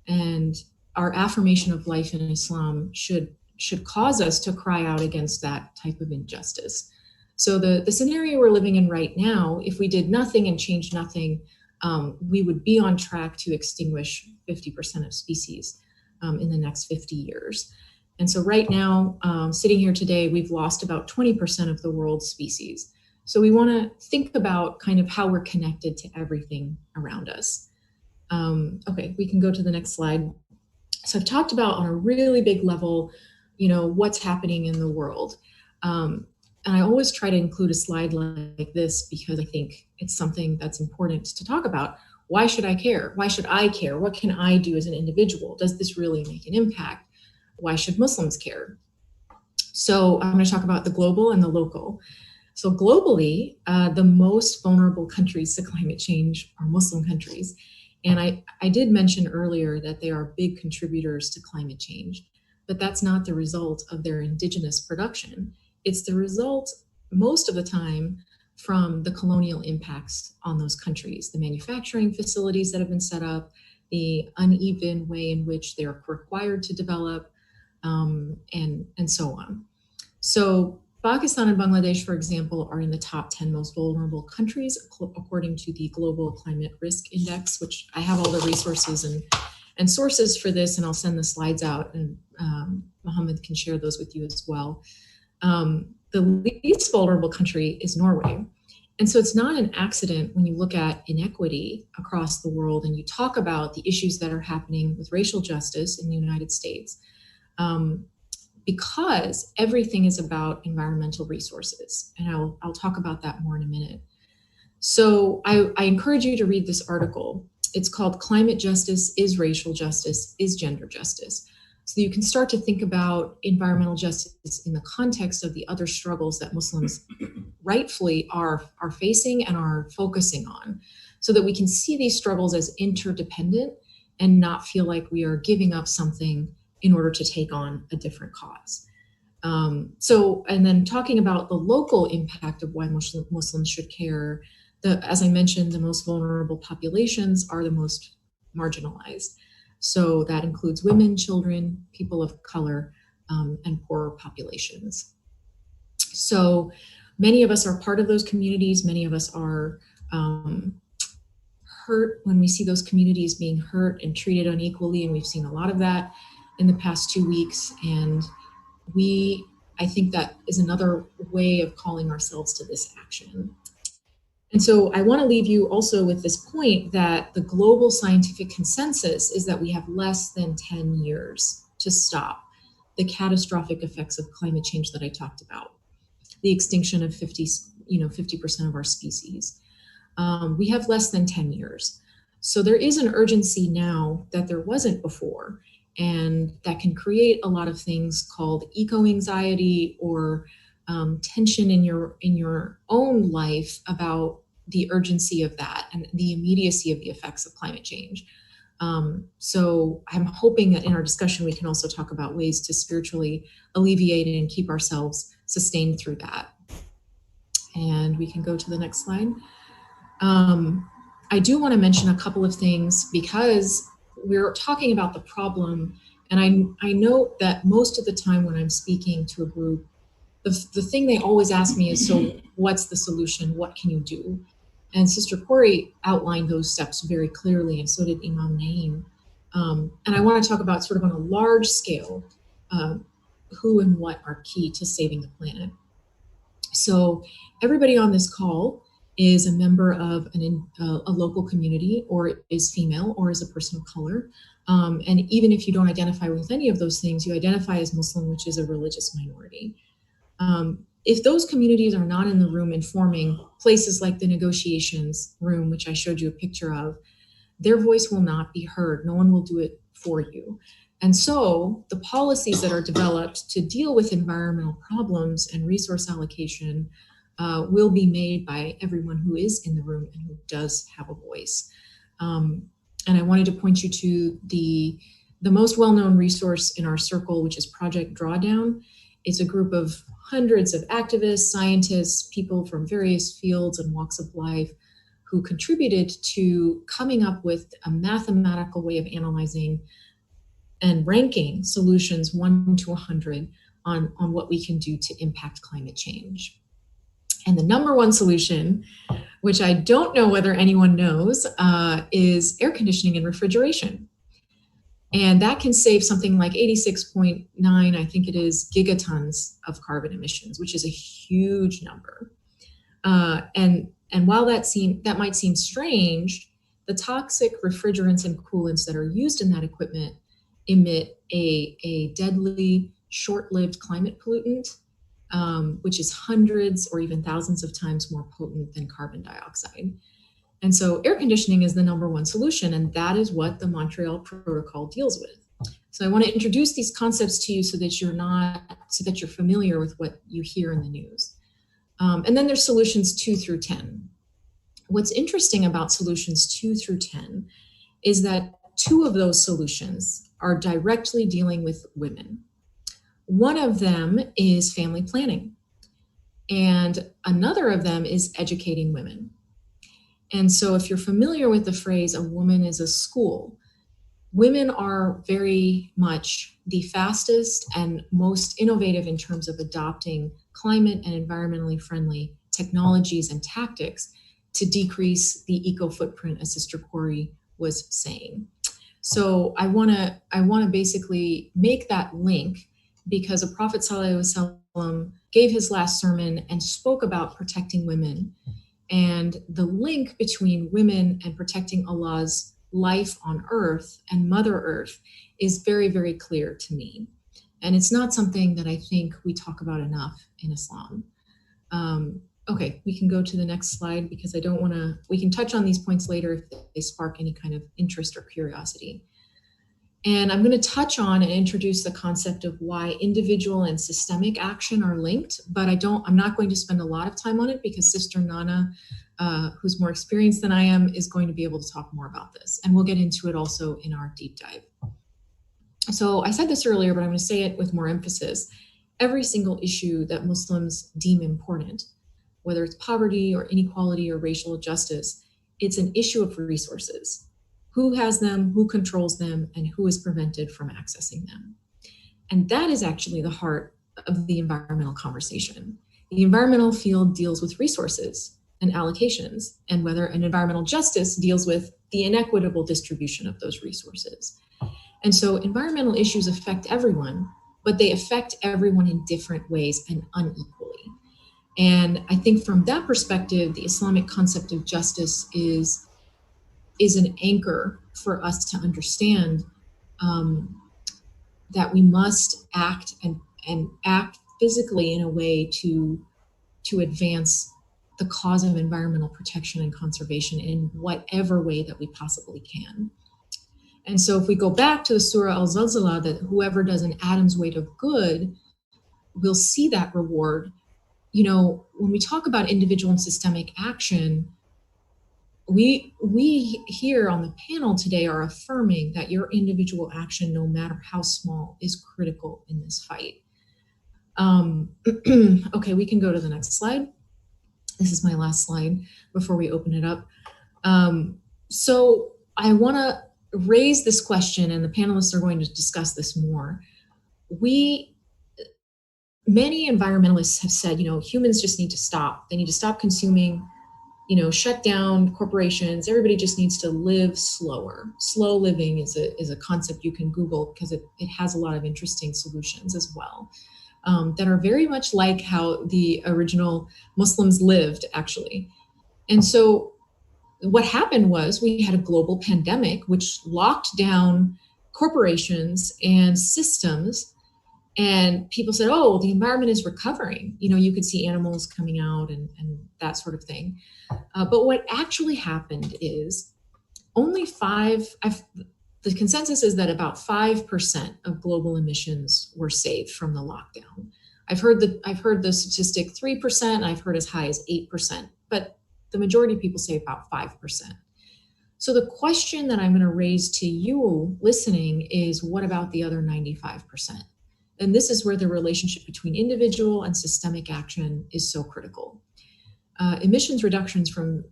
and our affirmation of life in Islam should cause us to cry out against that type of injustice. So the scenario we're living in right now, if we did nothing and changed nothing, we would be on track to extinguish 50% of species in the next 50 years. And so right now, sitting here today, we've lost about 20% of the world's species. So we want to think about kind of how we're connected to everything around us. Okay, we can go to the next slide. So I've talked about on a really big level, what's happening in the world. And I always try to include a slide like this because I think it's something that's important to talk about. Why should I care? Why should I care? What can I do as an individual? Does this really make an impact? Why should Muslims care? So I'm going to talk about the global and the local. So globally, the most vulnerable countries to climate change are Muslim countries. And I did mention earlier that they are big contributors to climate change, but that's not the result of their indigenous production. It's the result, most of the time, from the colonial impacts on those countries, the manufacturing facilities that have been set up, the uneven way in which they are required to develop, and so on. So Pakistan and Bangladesh, for example, are in the top 10 most vulnerable countries, according to the Global Climate Risk Index, which I have all the resources and sources for this, and I'll send the slides out, and Mohammed can share those with you as well. The least vulnerable country is Norway. And so it's not an accident when you look at inequity across the world and you talk about the issues that are happening with racial justice in the United States, because everything is about environmental resources. And I'll talk about that more in a minute. So I encourage you to read this article. It's called Climate Justice is Racial Justice is Gender Justice. So you can start to think about environmental justice in the context of the other struggles that Muslims rightfully are facing and are focusing on, so that we can see these struggles as interdependent and not feel like we are giving up something in order to take on a different cause. And then talking about the local impact of why Muslims should care, as I mentioned, the most vulnerable populations are the most marginalized. So that includes women, children, people of color, and poorer populations. So many of us are part of those communities. Many of us are hurt when we see those communities being hurt and treated unequally. And we've seen a lot of that in the past 2 weeks. And I think that is another way of calling ourselves to this action. And so I want to leave you also with this point that the global scientific consensus is that we have less than 10 years to stop the catastrophic effects of climate change that I talked about, the extinction of 50% of our species. We have less than 10 years. So there is an urgency now that there wasn't before, and that can create a lot of things called eco-anxiety or tension in your own life about the urgency of that and the immediacy of the effects of climate change. So I'm hoping that in our discussion, we can also talk about ways to spiritually alleviate it and keep ourselves sustained through that. And we can go to the next slide. I do want to mention a couple of things because we're talking about the problem. And I note that most of the time when I'm speaking to a group, the thing they always ask me is, so what's the solution? What can you do? And Sister Corey outlined those steps very clearly, and so did Imam Naeem. And I want to talk about sort of on a large scale, who and what are key to saving the planet. So everybody on this call is a member of a local community, or is female, or is a person of color. And even if you don't identify with any of those things, you identify as Muslim, which is a religious minority. If those communities are not in the room informing places like the negotiations room, which I showed you a picture of, their voice will not be heard. No one will do it for you. And so the policies that are developed to deal with environmental problems and resource allocation will be made by everyone who is in the room and who does have a voice. And I wanted to point you to the most well-known resource in our circle, which is Project Drawdown. It's a group of hundreds of activists, scientists, people from various fields and walks of life who contributed to coming up with a mathematical way of analyzing and ranking solutions 1 to 100 on what we can do to impact climate change. And the number one solution, which I don't know whether anyone knows, is air conditioning and refrigeration. And that can save something like 86.9, I think it is, gigatons of carbon emissions, which is a huge number. And while that might seem strange, the toxic refrigerants and coolants that are used in that equipment emit a deadly, short-lived climate pollutant, which is hundreds or even thousands of times more potent than carbon dioxide. And so air conditioning is the number one solution, and that is what the Montreal Protocol deals with. So I want to introduce these concepts to you so that you're familiar with what you hear in the news. And then there's solutions 2 through 10. What's interesting about solutions 2 through 10 is that 2 of those solutions are directly dealing with women. One of them is family planning, and another of them is educating women. And so if you're familiar with the phrase, a woman is a school, women are very much the fastest and most innovative in terms of adopting climate and environmentally friendly technologies and tactics to decrease the eco footprint, as Sister Corey was saying. So I wanna basically make that link, because the Prophet ﷺ gave his last sermon and spoke about protecting women. And the link between women and protecting Allah's life on earth and Mother Earth is very, very clear to me. And it's not something that I think we talk about enough in Islam. Okay, we can go to the next slide because I don't want to, we can touch on these points later if they spark any kind of interest or curiosity. And I'm going to touch on and introduce the concept of why individual and systemic action are linked, but I'm not going to spend a lot of time on it because Sister Nana, who's more experienced than I am, is going to be able to talk more about this. And we'll get into it also in our deep dive. So I said this earlier, but I'm going to say it with more emphasis. Every single issue that Muslims deem important, whether it's poverty or inequality or racial justice, it's an issue of resources. Who has them, who controls them, and who is prevented from accessing them. And that is actually the heart of the environmental conversation. The environmental field deals with resources and allocations, and whether an environmental justice deals with the inequitable distribution of those resources. And so environmental issues affect everyone, but they affect everyone in different ways and unequally. And I think from that perspective, the Islamic concept of justice is an anchor for us to understand that we must act and act physically in a way to advance the cause of environmental protection and conservation in whatever way that we possibly can. And so if we go back to the Surah Al-Zalzalah, that whoever does an atom's weight of good will see that reward. You know, when we talk about individual and systemic action, we here on the panel today are affirming that your individual action, no matter how small, is critical in this fight. Okay, we can go to the next slide. This is my last slide before we open it up. So I want to raise this question, and the panelists are going to discuss this more. Many environmentalists have said, you know, humans just need to stop. They need to stop consuming, you know, shut down corporations. Everybody just needs to live slower. Slow living is a concept you can Google because it has a lot of interesting solutions as well, that are very much like how the original Muslims lived, actually. And so what happened was we had a global pandemic which locked down corporations and systems, and people said, oh, the environment is recovering. You know, you could see animals coming out and that sort of thing. But what actually happened is only the consensus is that about 5% of global emissions were saved from the lockdown. I've heard the statistic 3%, I've heard as high as 8%, but the majority of people say about 5%. So the question that I'm going to raise to you listening is, what about the other 95%? And this is where the relationship between individual and systemic action is so critical. Emissions reductions from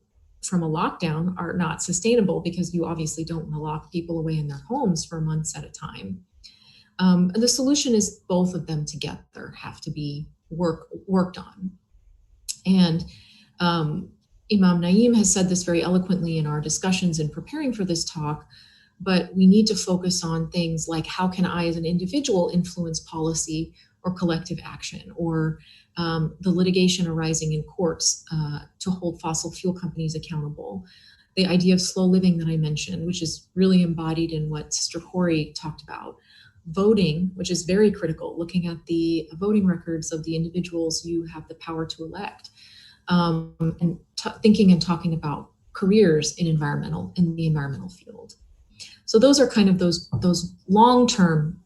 a lockdown are not sustainable because you obviously don't want to lock people away in their homes for months at a time. And the solution is both of them together have to be worked on. And Imam Naeem has said this very eloquently in our discussions in preparing for this talk, but we need to focus on things like, how can I as an individual influence policy or collective action, or the litigation arising in courts to hold fossil fuel companies accountable. The idea of slow living that I mentioned, which is really embodied in what Sister Corey talked about. Voting, which is very critical, looking at the voting records of the individuals you have the power to elect. And thinking and talking about careers in the environmental field. So those are kind of those long-term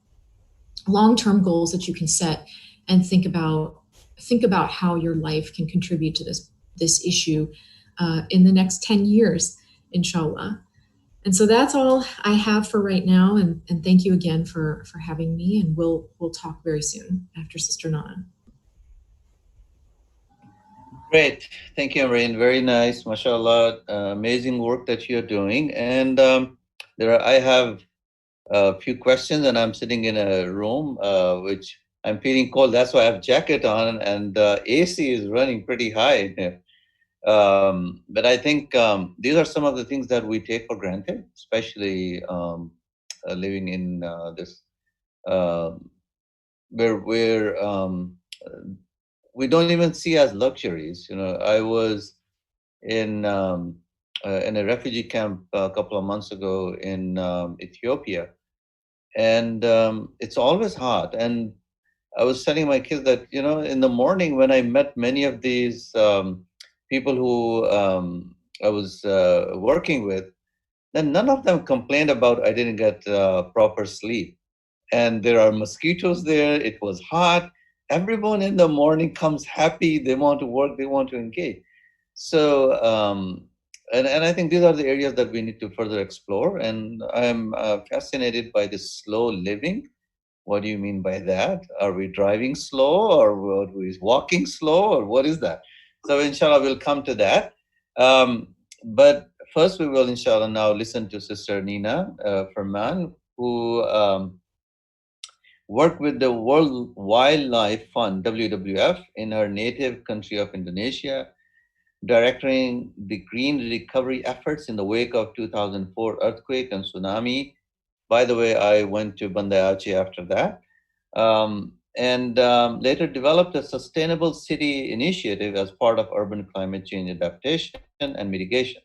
goals that you can set and think about how your life can contribute to this issue in the next 10 years, inshallah. And so that's all I have for right now. And thank you again for having me. And we'll talk very soon after Sister Nana. Great. Thank you, Irene. Very nice. MashaAllah. Amazing work that you're doing. And I have a few questions, and I'm sitting in a room which I'm feeling cold. That's why I have jacket on, and AC is running pretty high here. But I think these are some of the things that we take for granted, especially living in this where we don't even see as luxuries. You know, I was in a refugee camp a couple of months ago in Ethiopia, and it's always hot. And I was telling my kids that, in the morning when I met many of these people who I was working with, then none of them complained about I didn't get proper sleep. And there are mosquitoes there. It was hot. Everyone in the morning comes happy. They want to work. They want to engage. So, and I think these are the areas that we need to further explore. And I'm fascinated by this slow living. What do you mean by that? Are we driving slow, or are we walking slow, or what is that? So, inshallah, we'll come to that. But first, we will, inshallah, now listen to Sister Nina Ferman, who worked with the World Wildlife Fund, WWF, in her native country of Indonesia, directing the green recovery efforts in the wake of 2004 earthquake and tsunami. By the way, I went to Banda Aceh after that. And later developed a sustainable city initiative as part of urban climate change adaptation and mitigation.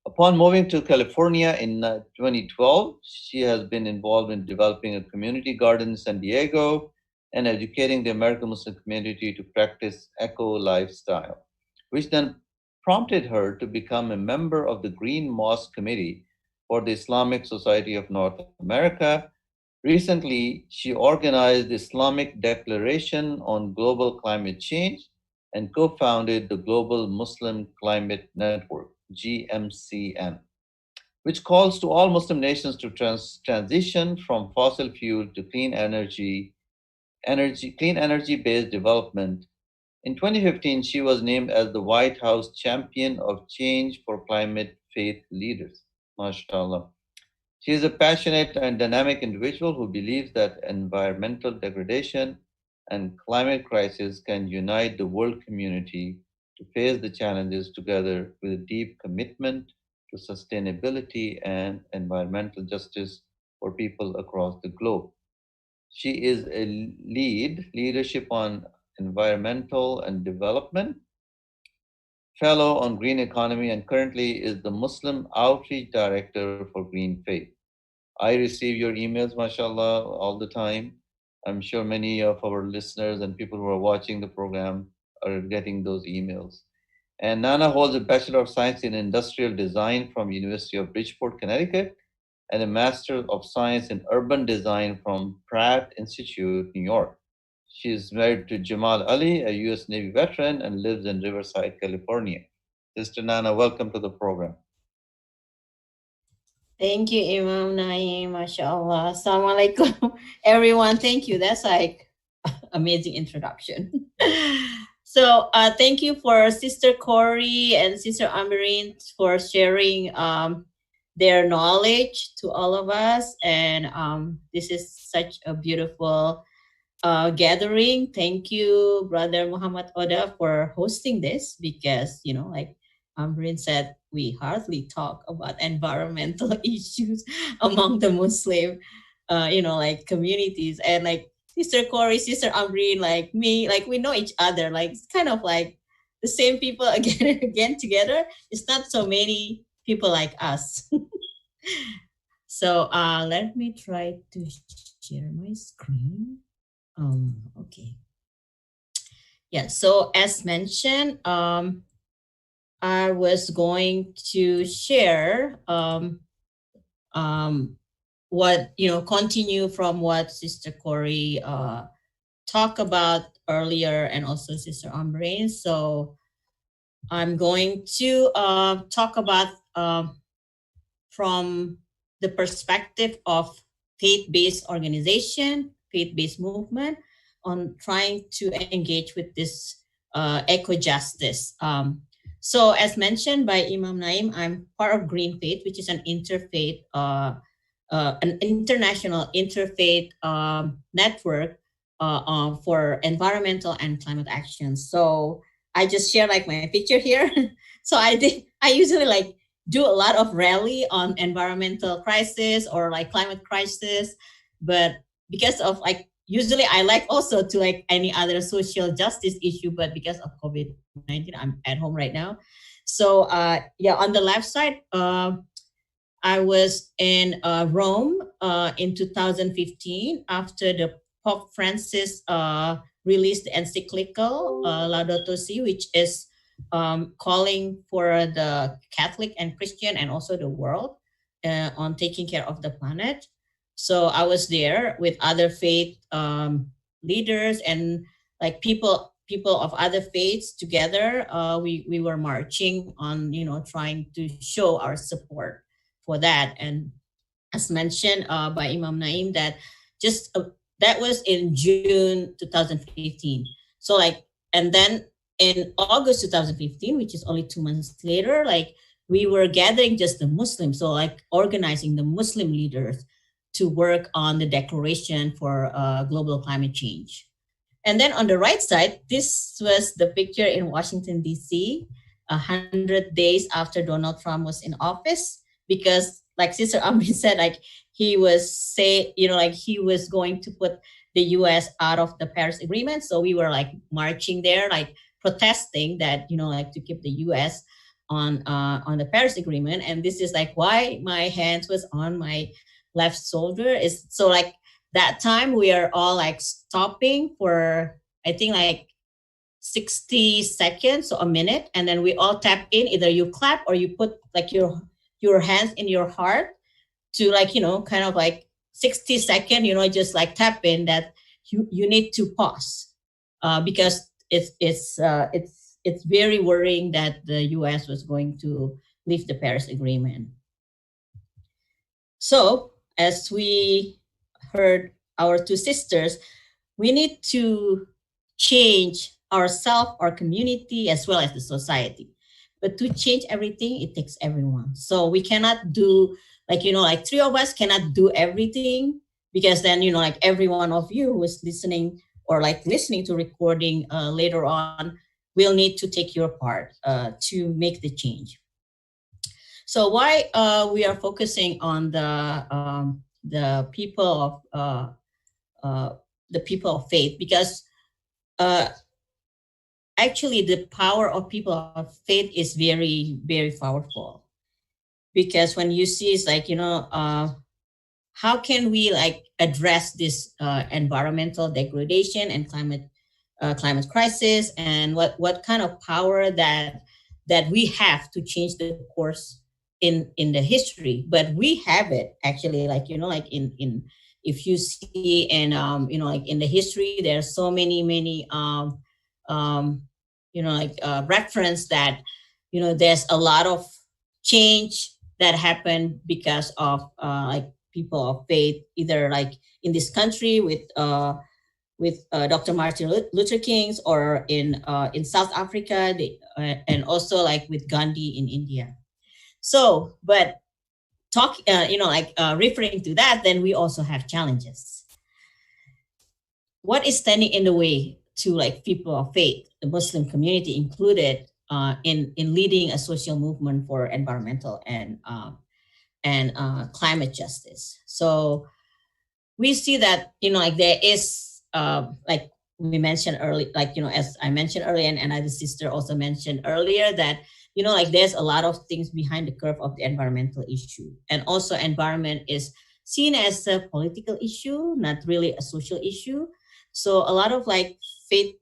Upon moving to California in 2012, she has been involved in developing a community garden in San Diego and educating the American Muslim community to practice eco lifestyle, which then prompted her to become a member of the Green Mosque Committee for the Islamic Society of North America. Recently, she organized the Islamic Declaration on Global Climate Change and co-founded the Global Muslim Climate Network, GMCN, which calls to all Muslim nations to transition from fossil fuel to clean energy-based development. In 2015, she was named as the White House Champion of Change for Climate Faith Leaders. MashaAllah. She is a passionate and dynamic individual who believes that environmental degradation and climate crisis can unite the world community to face the challenges together with a deep commitment to sustainability and environmental justice for people across the globe. She is a leadership on environmental and development fellow on green economy, and currently is the Muslim outreach director for Green Faith. I receive your emails, mashallah, all the time. I'm sure many of our listeners and people who are watching the program are getting those emails. And Nana holds a Bachelor of Science in Industrial Design from University of Bridgeport, Connecticut, and a Master of Science in Urban Design from Pratt Institute, New York. She is married to Jamal Ali, a U.S. Navy veteran, and lives in Riverside, California. Sister Nana, welcome to the program. Thank you, Imam Naeem. MashaAllah. Assalamualaikum, everyone. Thank you. That's like amazing introduction. So thank you for Sister Corey and Sister Amberine for sharing their knowledge to all of us. And this is such a beautiful gathering. Thank you, Brother Muhammad Oda, for hosting this because, like Amrin said, we hardly talk about environmental issues among the Muslim, like communities. And like Sister Corey, Sister Amrin, like me, like we know each other. Like it's kind of like the same people again and again together. It's not so many people like us. So let me try to share my screen. Okay. Yeah, so as mentioned, I was going to share what, continue from what Sister Corey talked about earlier and also Sister Ambrain. So I'm going to talk about from the perspective of faith-based organization, faith-based movement on trying to engage with this eco-justice. So as mentioned by Imam Naeem, I'm part of Green Faith, which is an interfaith, an international interfaith network for environmental and climate action. So I just share like my picture here. So I usually like do a lot of rally on environmental crisis or like climate crisis, but because of like usually I like also to like any other social justice issue, but because of COVID-19, I'm at home right now. So yeah, on the left side, I was in Rome in 2015 after the Pope Francis released the encyclical Laudato Si, which is calling for the Catholic and Christian and also the world on taking care of the planet. So I was there with other faith leaders and like people of other faiths together. We were marching on, trying to show our support for that. And as mentioned by Imam Naim, that just that was in June 2015. So like, and then in August 2015, which is only 2 months later, like we were gathering just the Muslims, so like organizing the Muslim leaders to work on the declaration for global climate change. And then on the right side, this was the picture in Washington, D.C., 100 days after Donald Trump was in office, because like Sister Amri said, like he was he was going to put the U.S. out of the Paris Agreement. So we were like marching there, like protesting that, like to keep the U.S. on the Paris Agreement. And this is like why my hands was on my left shoulder. Is so like that time we are all like stopping for, I think like 60 seconds or a minute. And then we all tap in, either you clap or you put like your hands in your heart to like, kind of like 60 seconds, just like tap in that you need to pause because it's very worrying that the US was going to leave the Paris Agreement. So as we heard our two sisters, we need to change ourselves, our community, as well as the society. But to change everything, it takes everyone. So we cannot do like, like three of us cannot do everything, because then, like every one of you who is listening or like listening to recording later on will need to take your part to make the change. So why we are focusing on the people of faith, because actually the power of people of faith is very, very powerful. Because when you see, it's like, how can we like address this environmental degradation and climate crisis, and what kind of power that we have to change the course in the history. But we have it actually, like, like in if you see in like in the history, there's so many reference that there's a lot of change that happened because of like people of faith, either like in this country with Dr. Martin Luther King, or in South Africa, and also like with Gandhi in India. So, but referring to that, then we also have challenges. What is standing in the way to like people of faith, the Muslim community included, in leading a social movement for environmental and climate justice? So we see that like there is like we mentioned earlier, like as I mentioned earlier, and another sister also mentioned earlier, that like there's a lot of things behind the curve of the environmental issue, and also environment is seen as a political issue, not really a social issue. So a lot of like faith,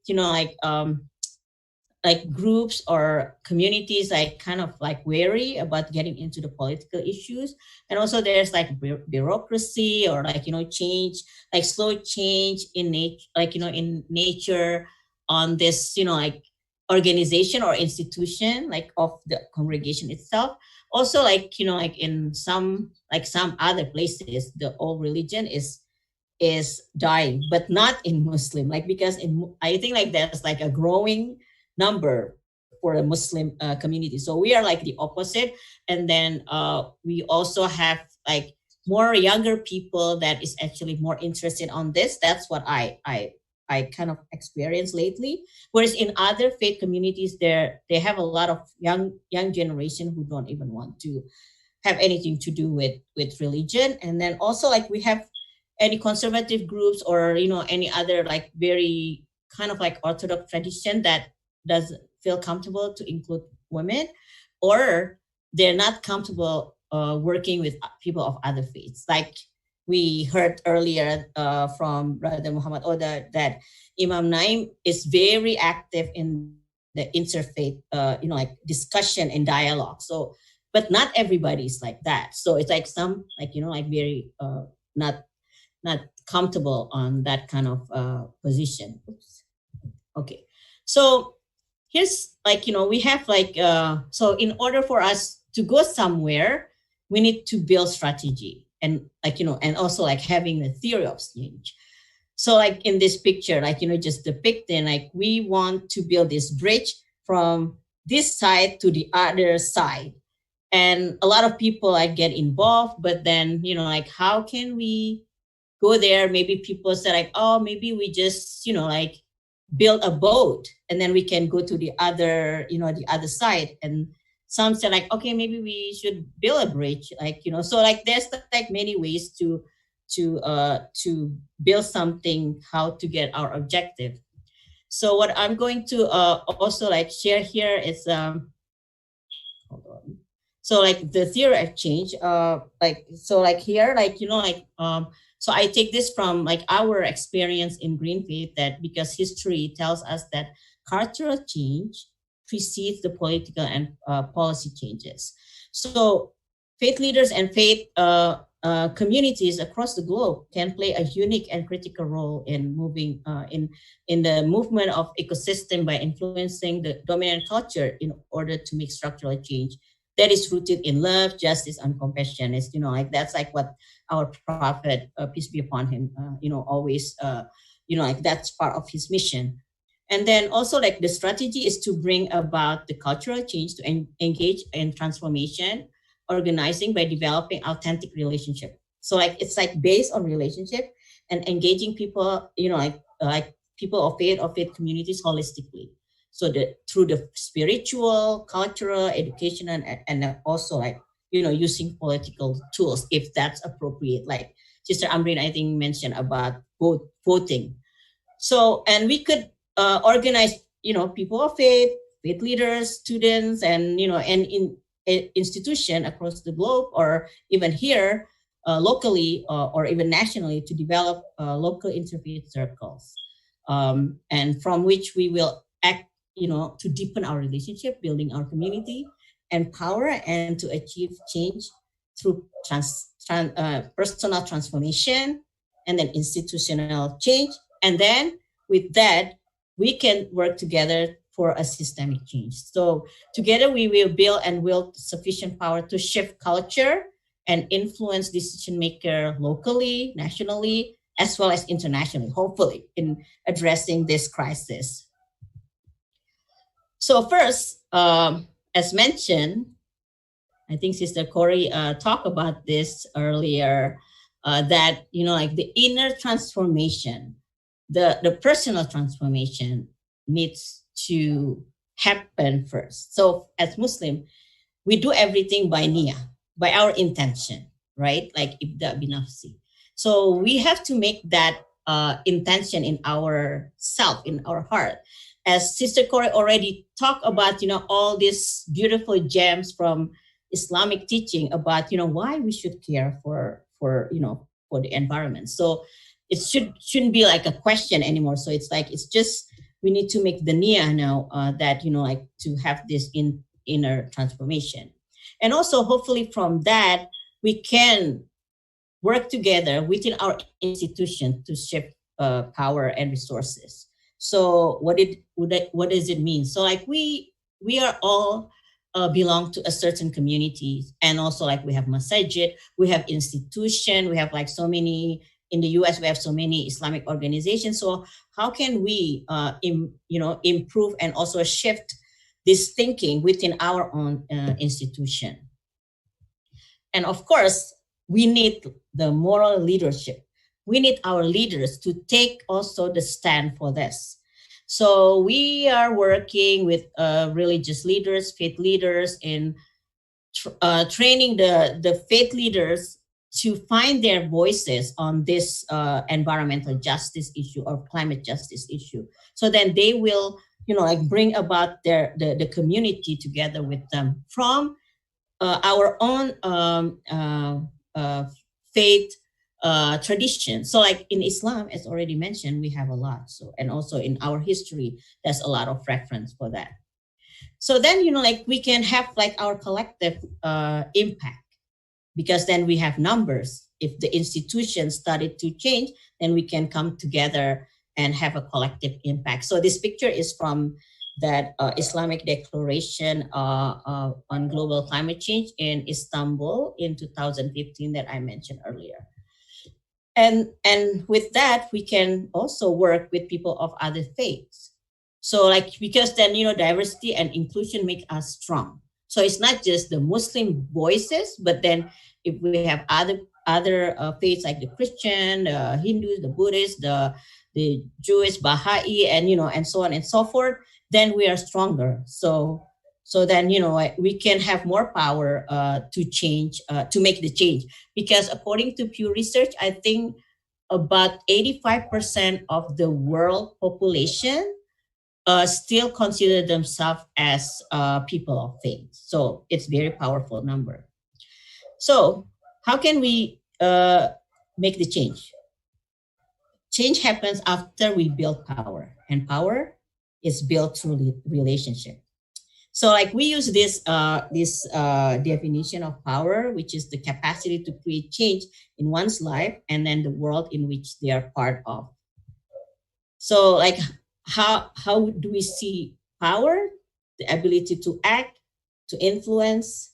like groups or communities like kind of like wary about getting into the political issues. And also there's like bureaucracy or like change, like slow change in nature, like in nature on this like organization or institution like of the congregation itself. Also like like in some other places, the old religion is dying, but not in Muslim, like because I think like there's like a growing number for the Muslim community. So we are like the opposite. And then we also have like more younger people that is actually more interested on this. That's what I kind of experienced lately. Whereas in other faith communities, they have a lot of young generation who don't even want to have anything to do with religion. And then also like we have any conservative groups or any other like very kind of like Orthodox tradition that does feel comfortable to include women, or they're not comfortable working with people of other faiths. Like we heard earlier from Brother Muhammad Oda that Imam Naim is very active in the interfaith, like discussion and dialogue. So, but not everybody is like that. So it's like some, like very not comfortable on that kind of position. Oops. Okay, so here's we have so in order for us to go somewhere, we need to build strategy and and also having the theory of change. So in this picture, just depicting, we want to build this bridge from this side to the other side. And a lot of people get involved, but then, how can we go there? Maybe people say oh, maybe we just, build a boat and then we can go to the other, the other side. And some say okay, maybe we should build a bridge, so there's many ways to build something, how to get our objective. So what I'm going to also share here is hold on. So the theory of change, here, so I take this from our experience in Green Faith, that because history tells us that cultural change precedes the political and policy changes. So faith leaders and faith communities across the globe can play a unique and critical role in moving in the movement of ecosystem by influencing the dominant culture in order to make structural change that is rooted in love, justice, and compassion. It's that's what our prophet, peace be upon him, always that's part of his mission. And then also the strategy is to bring about the cultural change, to engage in transformation, organizing by developing authentic relationship. So it's based on relationship and engaging people, people of faith communities holistically. So through the spiritual, cultural, educational, and also using political tools if that's appropriate. Like Sister Amreen, I think, mentioned about voting. So, and we could organize, people of faith leaders, students, and and in institution across the globe, or even here locally, or even nationally, to develop local interfaith circles, and from which we will act, to deepen our relationship, building our community and power, and to achieve change through personal transformation, and then institutional change. And then with that, we can work together for a systemic change. So together we will build and wield sufficient power to shift culture and influence decision maker locally, nationally, as well as internationally, hopefully, in addressing this crisis. So first, as mentioned, I think Sister Corey talked about this earlier, that, the inner transformation, the personal transformation needs to happen first. So as Muslim, we do everything by niyyah, by our intention, right? Like ibda binafsi. So we have to make that intention in our self, in our heart. As Sister Corey already talked about, all these beautiful gems from Islamic teaching about, why we should care for the environment. So it shouldn't be like a question anymore. So it's just, we need to make the niyyah now, that, to have this inner transformation. And also hopefully from that, we can work together within our institution to shift power and resources. So what does it mean? So we are all belong to a certain community, and also we have masajid, we have institution, we have so many, in the US we have so many Islamic organizations. So how can we improve and also shift this thinking within our own institution? And of course, we need the moral leadership. We need our leaders to take also the stand for this. So we are working with religious leaders, faith leaders, in training the faith leaders to find their voices on this environmental justice issue or climate justice issue. So then they will like bring about the community together with them from our own faith tradition. So like in Islam, as already mentioned, we have a lot. So, and also in our history, there's a lot of reference for that. So then, like we can have like our collective impact, because then we have numbers. If the institutions started to change, then we can come together and have a collective impact. So this picture is from that Islamic Declaration on Global Climate Change in Istanbul in 2015 that I mentioned earlier. And with that, we can also work with people of other faiths. So like, because then, diversity and inclusion make us strong. So it's not just the Muslim voices, but then if we have other faiths like the Christian, the Hindus, the Buddhists, the Jewish, Baha'i, and and so on and so forth, then we are stronger. So then we can have more power to change, to make the change. Because according to Pew Research, I think about 85% of the world population still consider themselves as people of faith. So it's very powerful number. So how can we make the change? Change happens after we build power, and power is built through relationship. So like we use this definition of power, which is the capacity to create change in one's life and then the world in which they are part of. So like how do we see power? The ability to act, to influence,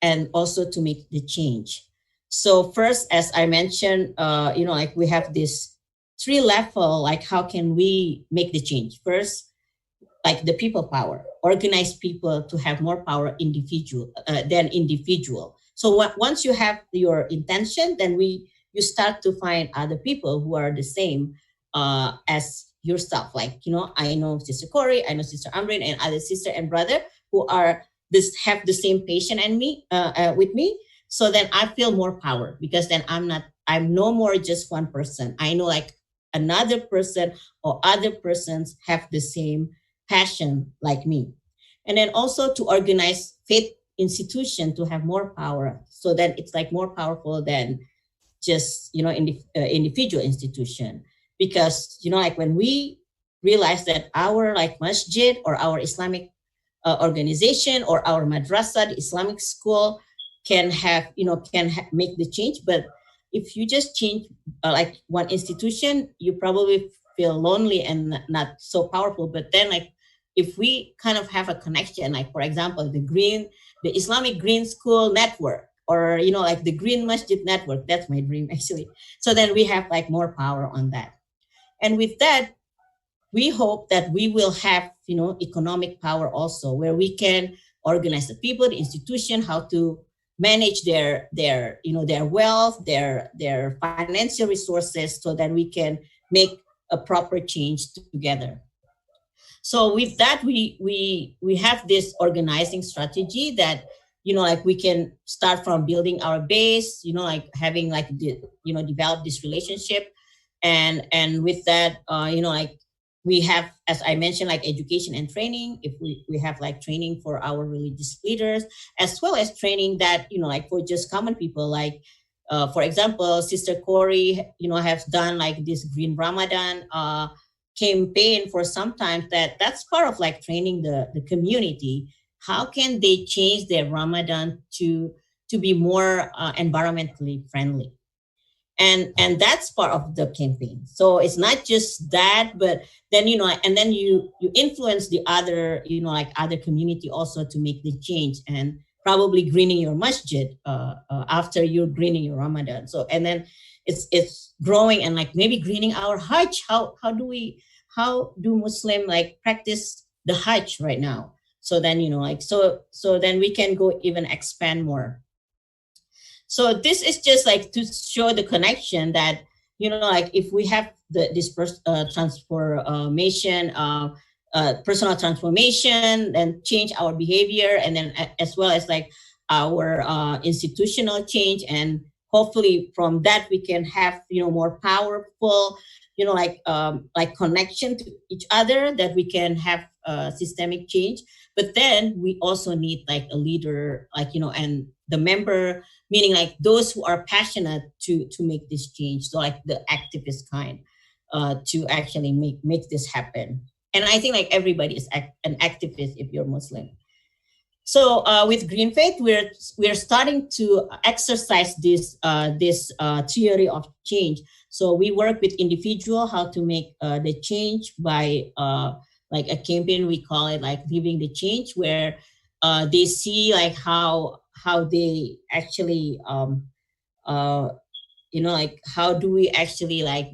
and also to make the change. So first, as I mentioned, like we have this 3 level, like how can we make the change? First, like the people power, organize people to have more power than individual. So once you have your intention, then you start to find other people who are the same as yourself. Like, I know Sister Corey, I know Sister Amrin, and other sister and brother who are have the same passion and me with me. So then I feel more power, because then I'm no more just one person. I know like another person or other persons have the same passion like me. And then also to organize faith institution to have more power. So that it's like more powerful than just, individual institution. Because, like when we realize that our like masjid or our Islamic organization or our madrasa, the Islamic school can make the change. But if you just change like one institution, you probably feel lonely and not so powerful. But then like if we kind of have a connection, like for example, the Islamic Green School Network, or like the Green Masjid Network, that's my dream actually. So then we have like more power on that. And with that, we hope that we will have economic power also, where we can organize the people, the institution, how to manage their wealth, their financial resources, so that we can make a proper change together. So with that, we have this organizing strategy that like we can start from building our base, like having like develop this relationship, and with that like we have, as I mentioned, like education and training. If we have like training for our religious leaders, as well as training that like for just common people, like for example, Sister Corey has done like this Green Ramadan campaign for some time. That's part of like training the community. How can they change their Ramadan to be more environmentally friendly? And that's part of the campaign. So it's not just that, but then and then you influence the other like other community also to make the change, and probably greening your masjid after you're greening your Ramadan. So and then it's growing, and like maybe greening our Hajj. How do Muslim like practice the Hajj right now? So then like so then we can go even expand more. So this is just like to show the connection that like if we have this transformation, personal transformation, and change our behavior, and then as well as like our institutional change, and hopefully from that we can have, more powerful, like connection to each other, that we can have systemic change. But then we also need like a leader, and the member, meaning like those who are passionate to make this change. So like the activist kind, to actually make this happen. And I think like everybody is an activist if you're Muslim. So with Green Faith, we're starting to exercise this theory of change. So we work with individual how to make the change by like a campaign, we call it like Living the Change, where they see like how they actually like how do we actually like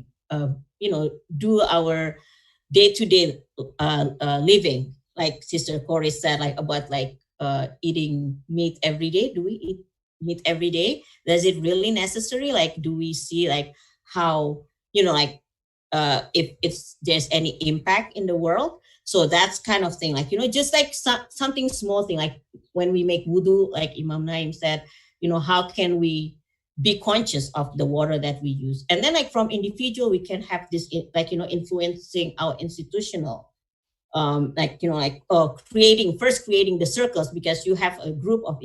do our day-to-day living, like Sister Corey said, like about like eating meat every day. Do we eat meat every day? Is it really necessary? Like, do we see like how, if there's any impact in the world? So that's kind of thing, like, just like something small thing, like when we make wudu, like Imam Naim said, how can we be conscious of the water that we use? And then like from individual, we can have this, like, influencing our institutional, creating the circles, because you have a group of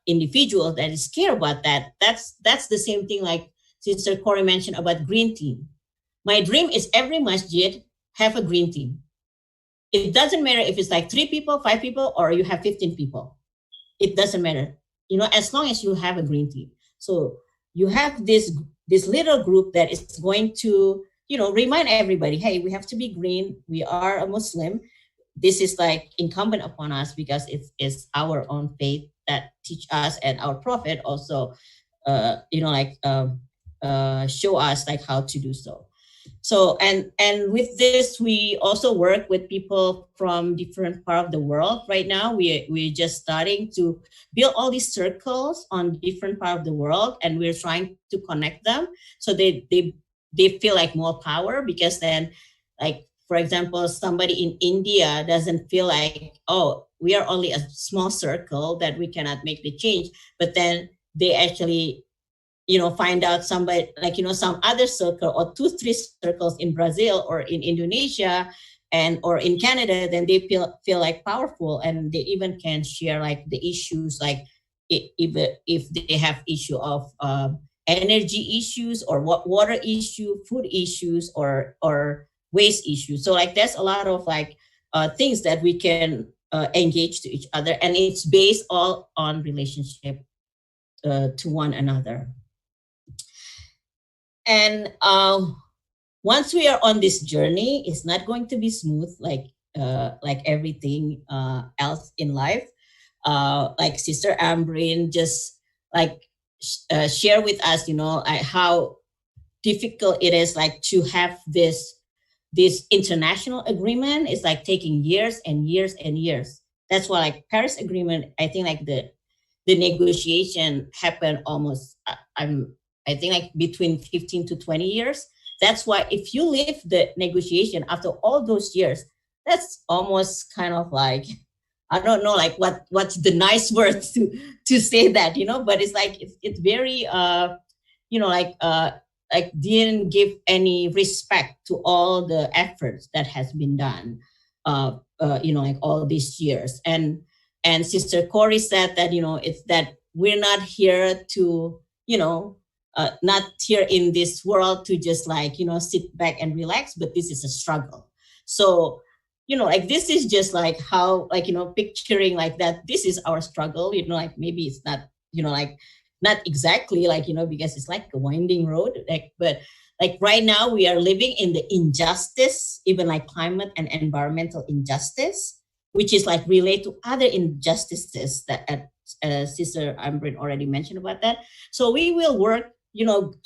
individuals that is care about that. That's the same thing like Sister Corey mentioned about green team. My dream is every masjid have a green team. It doesn't matter if it's like 3 people, 5 people, or you have 15 people. It doesn't matter, as long as you have a green team. So you have this little group that is going to, remind everybody, hey, we have to be green. We are a Muslim. This is like incumbent upon us because it's our own faith that teach us, and our Prophet also, show us like how to do so. So, and with this, we also work with people from different parts of the world. Right now, we're just starting to build all these circles on different parts of the world, and we're trying to connect them so they feel like more power, because then, like, for example, somebody in India doesn't feel like, oh, we are only a small circle that we cannot make the change, but then they actually find out somebody like, some other circle or 2-3 circles in Brazil or in Indonesia or in Canada, then they feel like powerful, and they even can share like the issues, like if they have issue of energy issues or water issue, food issues, or waste issues. So like there's a lot of like things that we can engage to each other, and it's based all on relationship to one another. And once we are on this journey, it's not going to be smooth like everything else in life. Like Sister Ambrin just like share with us, how difficult it is like to have this international agreement. It's like taking years and years and years. That's why like Paris Agreement, I think like the negotiation happened almost, I think like between 15 to 20 years. That's why if you leave the negotiation after all those years, that's almost kind of like, I don't know, like what's the nice word to say that, but it's like, it's very, like didn't give any respect to all the efforts that has been done, like all these years. And Sister Corey said that, it's that we're not here to, not here in this world to just like, sit back and relax, but this is a struggle. So, like this is just like how, like, picturing like that, this is our struggle, like maybe it's not, like not exactly like, because it's like a winding road, like, but like right now we are living in the injustice, even like climate and environmental injustice, which is like related to other injustices that Sister Ambrin already mentioned about that. So we will work,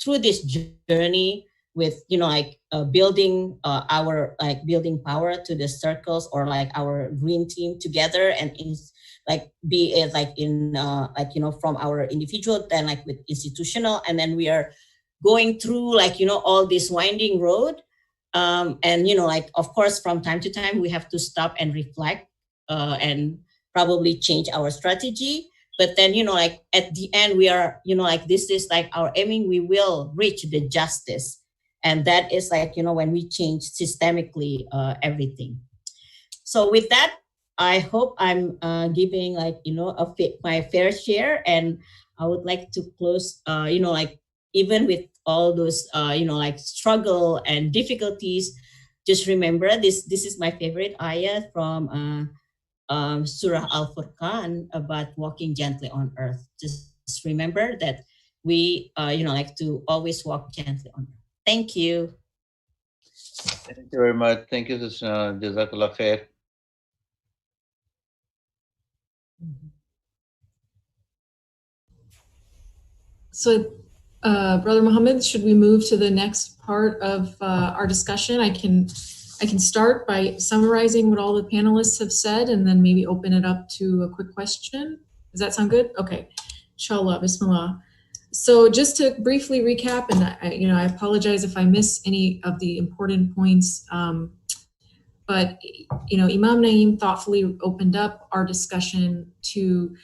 through this journey with, building our, like building power to the circles, or like our green team together, and like be it like in, like, from our individual, then like with institutional, and then we are going through like, all this winding road. And, like, of course, from time to time, we have to stop and reflect and probably change our strategy. but then, like at the end, we are, like this is like our aiming, we will reach the justice. And that is like, when we change systemically everything. So with that, I hope I'm giving like, my fair share. And I would like to close, like even with all those, like struggle and difficulties, just remember this is my favorite ayah from Surah Al-Furqan about walking gently on earth. Just remember that we, like to always walk gently on earth. Thank you. Thank you very much. Thank you, Sister Jazakallah khair. So, Brother Muhammad, should we move to the next part of our discussion? I can start by summarizing what all the panelists have said and then maybe open it up to a quick question. Does that sound good? Okay. Inshallah, Bismillah. So just to briefly recap, and I apologize if I miss any of the important points, but Imam Naeem thoughtfully opened up our discussion to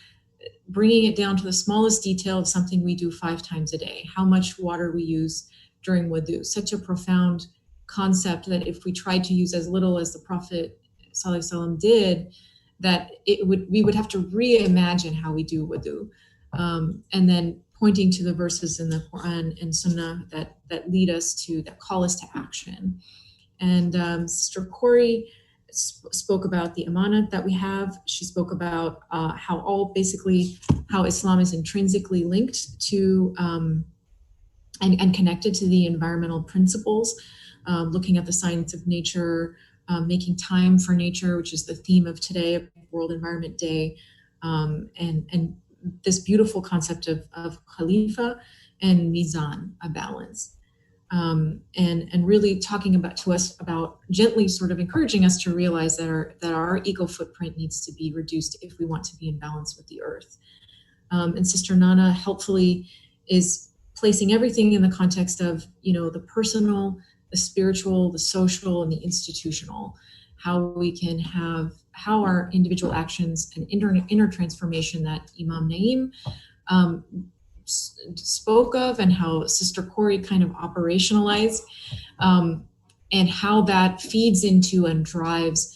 bringing it down to the smallest detail of something we do 5 times a day, how much water we use during wudu. Such a profound concept that if we tried to use as little as the Prophet ﷺ did, that we would have to reimagine how we do wudu. And then pointing to the verses in the Quran and Sunnah that lead us to, that call us to action. And Sister Corey spoke about the amanat that we have. She spoke about how Islam is intrinsically linked to and connected to the environmental principles, looking at the science of nature, making time for nature, which is the theme of today, World Environment Day, and this beautiful concept of khalifa and mizan, a balance. And really talking to us about gently sort of encouraging us to realize that our eco footprint needs to be reduced if we want to be in balance with the earth. And Sister Nana helpfully is placing everything in the context of, the personal, the spiritual, the social, and the institutional, how our individual actions and inner transformation that Imam Naeem spoke of, and how Sister Corey kind of operationalized, and how that feeds into and drives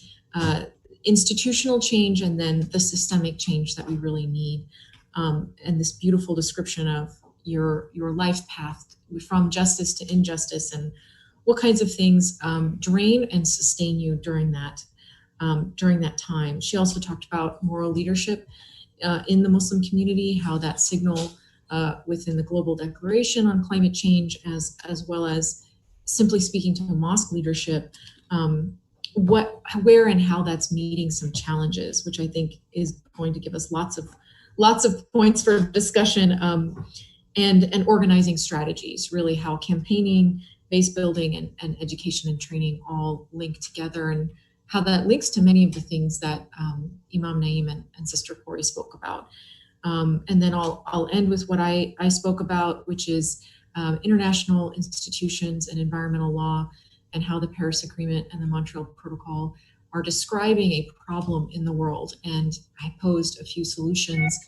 institutional change and then the systemic change that we really need. And this beautiful description of your life path from justice to injustice, and what kinds of things drain and sustain you during that time. She also talked about moral leadership in the Muslim community, how that signal within the Global Declaration on Climate Change, as well as simply speaking to mosque leadership, where and how that's meeting some challenges, which I think is going to give us lots of points for discussion, and organizing strategies, really how campaigning, base building, and education and training all link together, and how that links to many of the things that Imam Naeem and Sister Corey spoke about. And then I'll end with what I spoke about, which is international institutions and environmental law, and how the Paris Agreement and the Montreal Protocol are describing a problem in the world. And I posed a few solutions,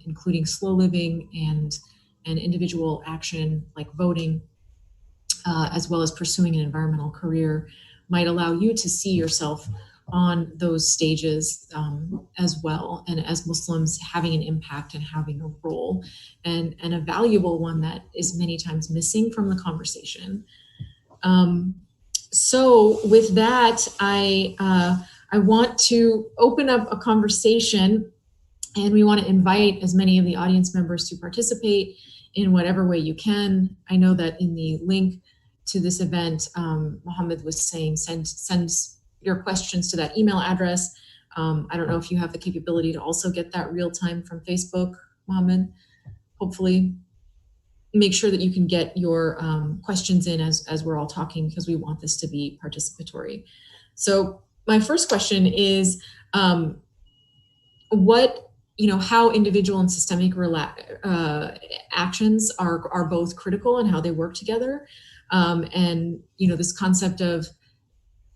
including slow living and individual action like voting, as well as pursuing an environmental career, might allow you to see yourself on those stages as well, and as Muslims having an impact and having a role, and a valuable one that is many times missing from the conversation. So with that, I want to open up a conversation, and we want to invite as many of the audience members to participate in whatever way you can. I know that in the link to this event, Mohammed was saying send your questions to that email address. I don't know if you have the capability to also get that real time from Facebook, Mohammed. Hopefully, make sure that you can get your questions in as we're all talking, because we want this to be participatory. So my first question is, how individual and systemic actions are both critical and how they work together. And this concept of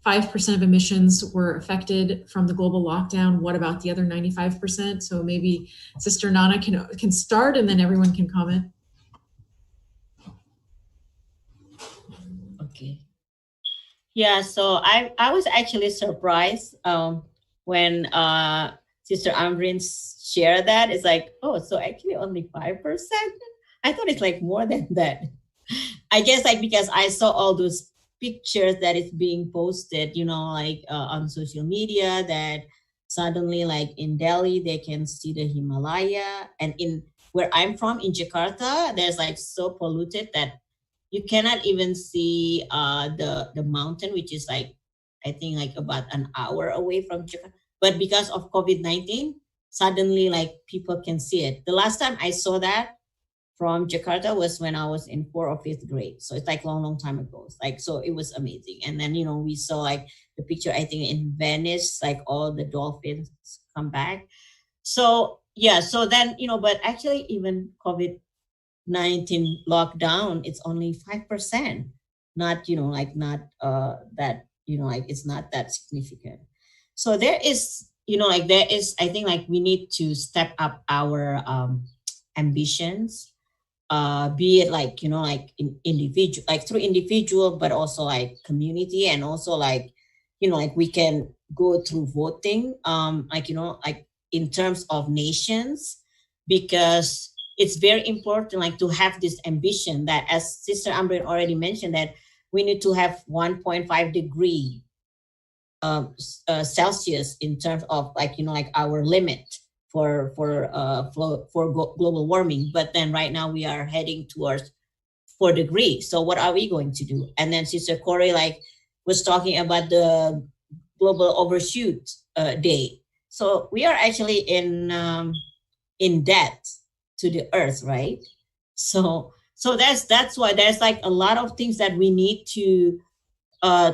5% of emissions were affected from the global lockdown. What about the other 95%? So maybe Sister Nana can start, and then everyone can comment. Okay. Yeah, so I was actually surprised when Sister Amrin shared that. It's like, oh, so actually only 5%? I thought it's like more than that. I guess like because I saw all those pictures that is being posted, you know, like on social media, that suddenly like in Delhi, they can see the Himalaya. And in where I'm from in Jakarta, there's like so polluted that you cannot even see the mountain, which is like, I think like about an hour away from Jakarta. But because of COVID-19, suddenly like people can see it. The last time I saw that from Jakarta was when I was in 4th or 5th grade. So it's like long time ago. Like, so it was amazing. And then, you know, we saw like the picture, I think in Venice, like all the dolphins come back. So yeah, so then, you know, but actually even COVID-19 lockdown, it's only 5%, not, you know, like not that, you know, like it's not that significant. So there is, you know, like there is, I think like we need to step up our ambitions, be it like, you know, like in individual, like through individual, but also like community, and also like, you know, like we can go through voting, like, you know, like in terms of nations, because it's very important like to have this ambition that, as Sister Amber already mentioned, that we need to have 1.5 degree Celsius in terms of like, you know, like our limit for global warming. But then right now we are heading towards 4 degrees. So what are we going to do? And then Sister Corey like was talking about the global overshoot day. So we are actually in debt to the earth, right? So that's why there's like a lot of things that we need to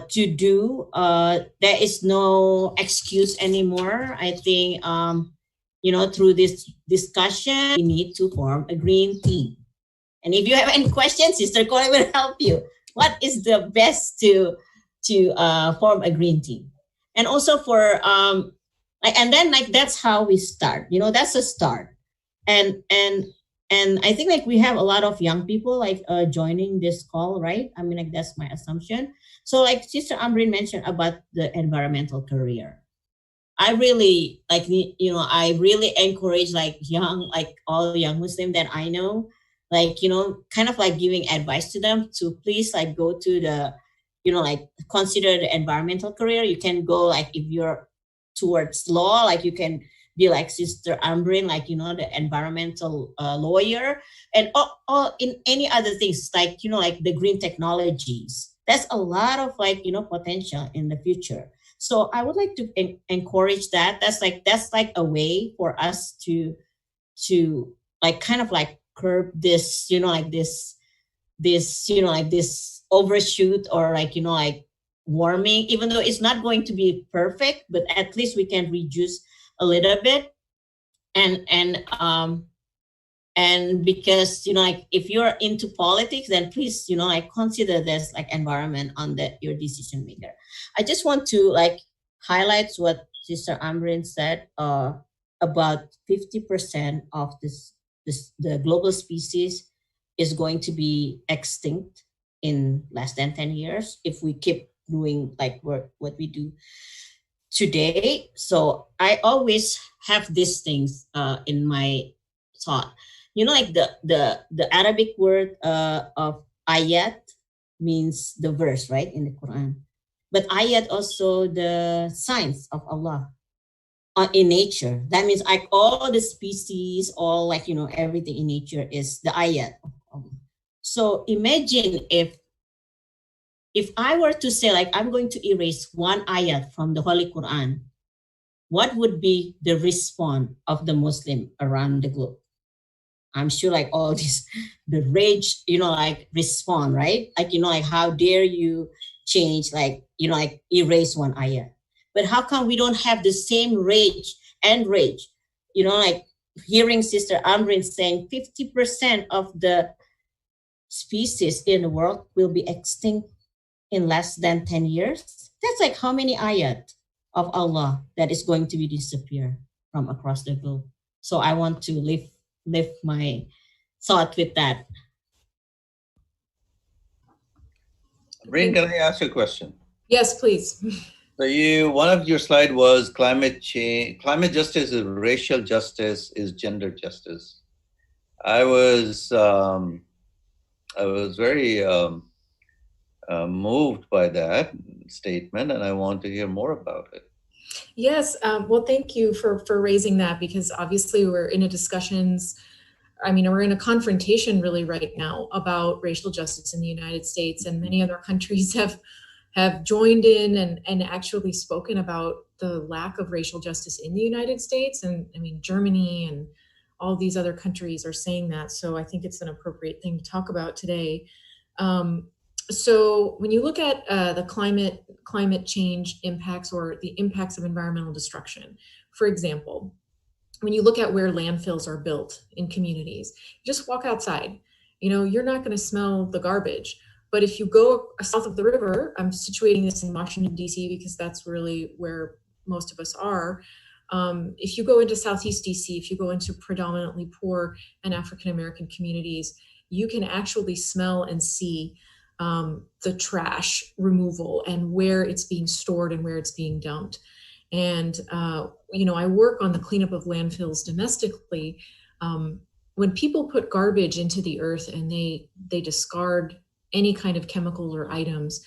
do. There is no excuse anymore. I think you know, through this discussion, we need to form a green team. And if you have any questions, Sister Corey will help you. What is the best to form a green team? And also for and then like that's how we start. You know, that's a start. And I think like we have a lot of young people like joining this call, right? I mean, like that's my assumption. So like Sister Amrin mentioned about the environmental career. I really like, you know, I really encourage like all young Muslim that I know, like, you know, kind of like giving advice to them to please like go to the, you know, like consider the environmental career. You can go like, if you're towards law, like you can be like Sister Amrin, like, you know, the environmental lawyer, and all in any other things, like, you know, like the green technologies. That's a lot of like, you know, potential in the future. So I would like to encourage that. That's like a way for us to like kind of like curb this, you know, like this, you know, like this overshoot or like, you know, like warming, even though it's not going to be perfect, but at least we can reduce a little bit. And because, you know, like if you're into politics, then please, you know, like consider this like environment on your decision maker. I just want to like highlight what Sister Amrin said about 50% of the global species is going to be extinct in less than 10 years if we keep doing like what we do today. So I always have these things in my thought. You know, like the Arabic word of ayat means the verse, right, in the Quran. But ayat also the signs of Allah in nature. That means like all the species, all like, you know, everything in nature is the ayat of Allah. So imagine if I were to say like I'm going to erase one ayat from the Holy Quran, what would be the response of the Muslim around the globe? I'm sure like all this, the rage, you know, like respond, right? Like, you know, like how dare you change, like, you know, like erase one ayah. But how come we don't have the same rage? You know, like hearing Sister Amrin saying 50% of the species in the world will be extinct in less than 10 years. That's like how many ayat of Allah that is going to be disappear from across the globe. So I want to lift my thought with that. Breen, can I ask you a question? Yes, please. So one of your slide was climate change. Climate justice is racial justice, is gender justice. I was very moved by that statement, and I want to hear more about it. Yes, well, thank you for raising that, because obviously we're in we're in a confrontation really right now about racial justice in the United States, and many other countries have joined in and actually spoken about the lack of racial justice in the United States. And I mean, Germany and all these other countries are saying that. So I think it's an appropriate thing to talk about today. So when you look at the climate change impacts, or the impacts of environmental destruction, for example, when you look at where landfills are built in communities, just walk outside, you're not going to smell the garbage. But if you go south of the river, I'm situating this in Washington, D.C., because that's really where most of us are. If you go into Southeast D.C., if you go into predominantly poor and African-American communities, you can actually smell and see the trash removal and where it's being stored and where it's being dumped. And, I work on the cleanup of landfills domestically. When people put garbage into the earth and they discard any kind of chemicals or items,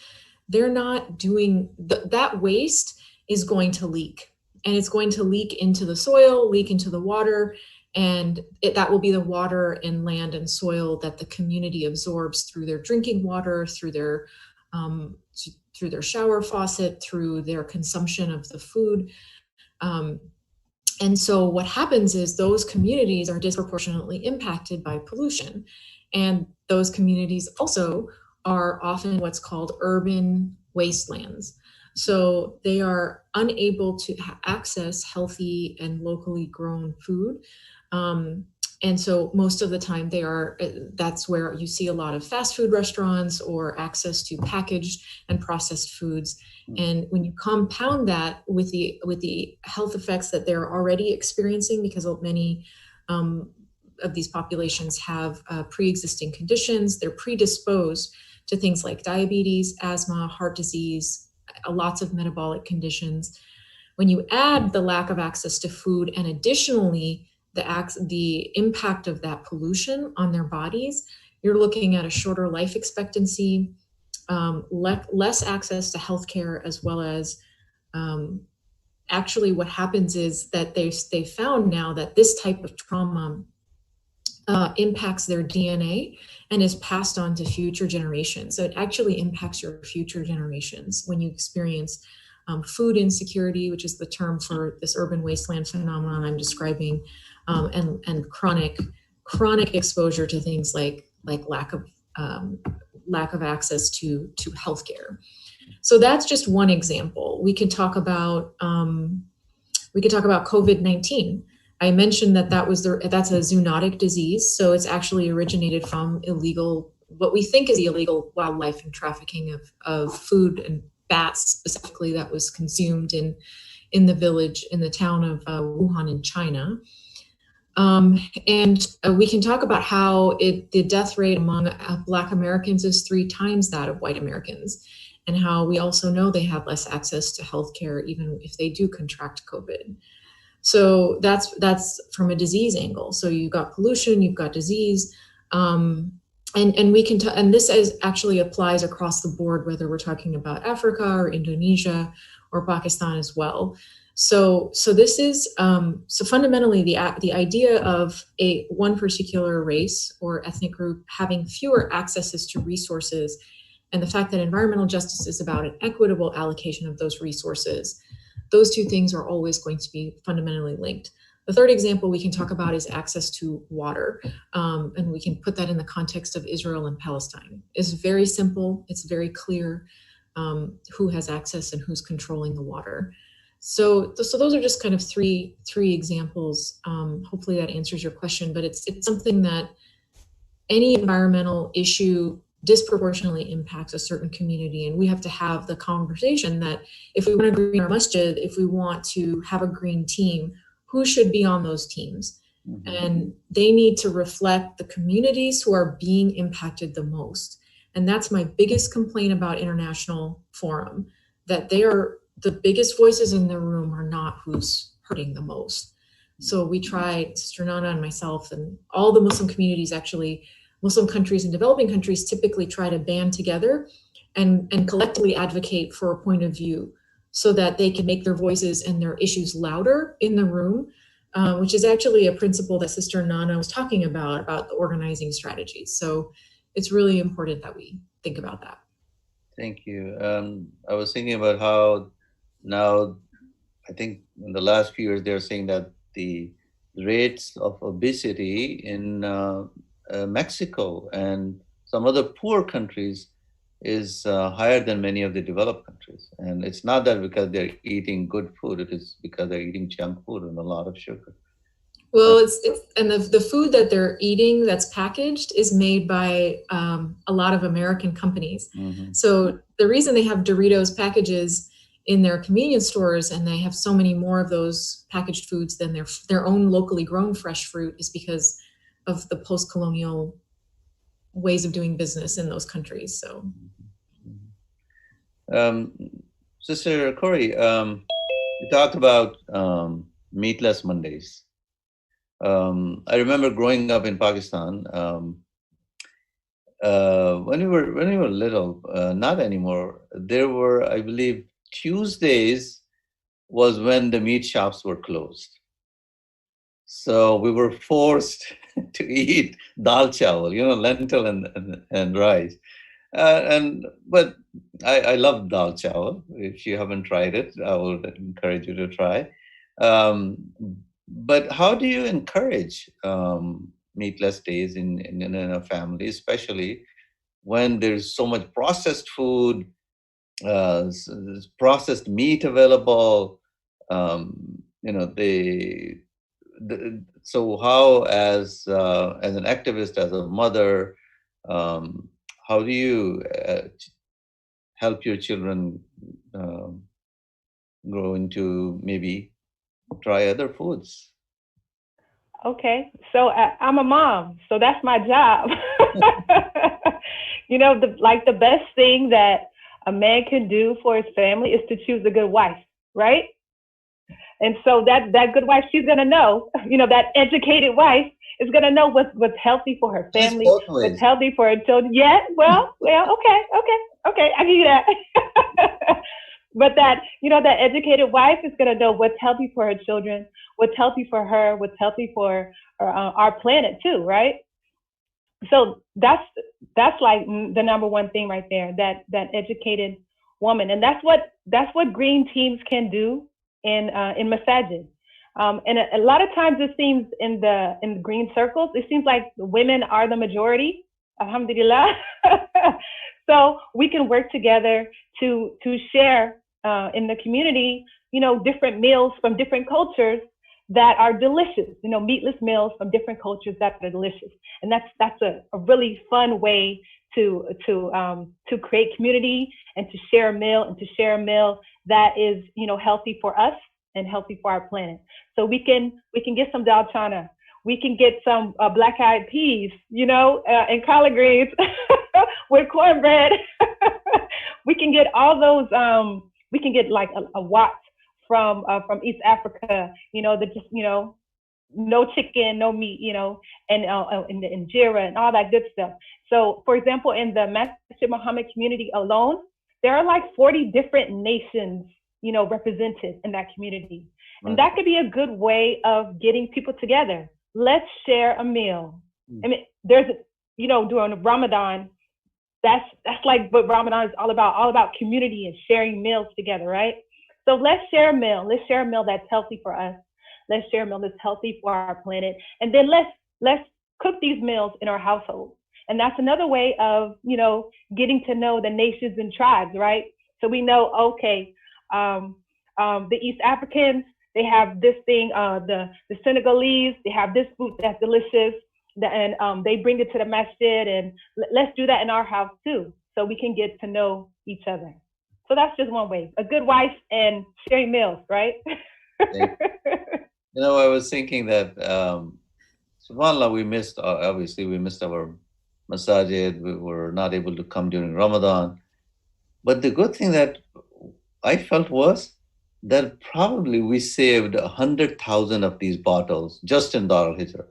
they're not doing that waste is going to leak, and it's going to leak into the soil, leak into the water, and that will be the water and land and soil that the community absorbs through their drinking water, through their shower faucet, through their consumption of the food. And so what happens is those communities are disproportionately impacted by pollution. And those communities also are often what's called urban wastelands. So they are unable to access healthy and locally grown food. And so most of the time that's where you see a lot of fast food restaurants or access to packaged and processed foods. And when you compound that with the health effects that they're already experiencing, because many of these populations have pre-existing conditions, they're predisposed to things like diabetes, asthma, heart disease, lots of metabolic conditions. When you add the lack of access to food and additionally the impact of that pollution on their bodies, you're looking at a shorter life expectancy, less access to healthcare, as well as actually what happens is that they found now that this type of trauma impacts their DNA and is passed on to future generations. So it actually impacts your future generations when you experience food insecurity, which is the term for this urban wasteland phenomenon I'm describing, and chronic exposure to things like lack of access to healthcare. So that's just one example. We could talk about COVID-19. I mentioned that's a zoonotic disease, so it's actually originated from what we think is illegal wildlife and trafficking of food and bats specifically that was consumed in the town of Wuhan in China. And we can talk about how the death rate among Black Americans is 3 times that of white Americans, and how we also know they have less access to healthcare even if they do contract COVID. So that's from a disease angle. So you've got pollution, you've got disease, and we can and this actually applies across the board, whether we're talking about Africa or Indonesia or Pakistan as well. So this is so fundamentally the idea of one particular race or ethnic group having fewer accesses to resources, and the fact that environmental justice is about an equitable allocation of those resources. Those 2 things are always going to be fundamentally linked. The third example we can talk about is access to water, and we can put that in the context of Israel and Palestine. It's very simple. It's very clear who has access and who's controlling the water. So those are just kind of three examples. Hopefully that answers your question, but it's something that any environmental issue disproportionately impacts a certain community. And we have to have the conversation that if we want to green our masjid, if we want to have a green team, who should be on those teams? And they need to reflect the communities who are being impacted the most. And that's my biggest complaint about International Forum, that they are the biggest voices in the room are not who's hurting the most. So we tried, Sister Nana and myself and all the Muslim communities, actually, Muslim countries and developing countries typically try to band together and collectively advocate for a point of view so that they can make their voices and their issues louder in the room, which is actually a principle that Sister Nana was talking about the organizing strategies. So it's really important that we think about that. Thank you. I was thinking about how now, I think in the last few years, they're saying that the rates of obesity in Mexico and some other poor countries is higher than many of the developed countries. And it's not that because they're eating good food, it is because they're eating junk food and a lot of sugar. Well, and the food that they're eating that's packaged is made by a lot of American companies. So the reason they have Doritos packages in their convenience stores and they have so many more of those packaged foods than their own locally grown fresh fruit is because of the post-colonial ways of doing business in those countries. So, Sister Corey, you talked about meatless Mondays. I remember growing up in Pakistan when we were little, not anymore. There were, I believe, Tuesdays was when the meat shops were closed. So we were forced to eat dal chawal, lentil and rice. But I love dal chawal. If you haven't tried it, I would encourage you to try. But how do you encourage meatless days in a family, especially when there's so much processed food, processed meat available? So how, as an activist, as a mother, how do you help your children grow into maybe try other foods? Okay, so I'm a mom, so that's my job. The best thing that a man can do for his family is to choose a good wife, right? And so that good wife, she's gonna know, that educated wife is gonna know what's healthy for her family, what's healthy for her children. Yeah, well, okay, I give you that. But that educated wife is gonna know what's healthy for her children, what's healthy for her, what's healthy for our planet too, right? So that's like the number one thing right there, that educated woman, and that's what green teams can do in masajid. And a lot of times it seems in the green circles, it seems like women are the majority, alhamdulillah. So we can work together to share in the community, different meals from different cultures that are delicious, meatless meals from different cultures that are delicious. And that's a really fun way to create community and to share a meal that is, healthy for us and healthy for our planet. So we can get some dal chana, we can get some black-eyed peas, and collard greens with cornbread. We can get all those. We can get like a wat from East Africa, that just no chicken, no meat, and injera and all that good stuff. So, for example, in the Masjid Muhammad community alone, there are like 40 different nations, represented in that community. Right. And that could be a good way of getting people together. Let's share a meal. I mean, there's, during Ramadan, that's like what Ramadan is all about community and sharing meals together, right? So let's share a meal. Let's share a meal that's healthy for us. Let's share a meal that's healthy for our planet. And then let's cook these meals in our household. And that's another way of, getting to know the nations and tribes, right? So we know, okay, the East Africans, they have this thing, the Senegalese, they have this food that's delicious. and they bring it to the masjid, and let's do that in our house too, so we can get to know each other. So that's just one way. A good wife and sharing meals, right? You know, I was thinking that, subhanAllah, we missed our masajid. We were not able to come during Ramadan. But the good thing that I felt was that probably we saved 100,000 of these bottles just in Al-Hijrah.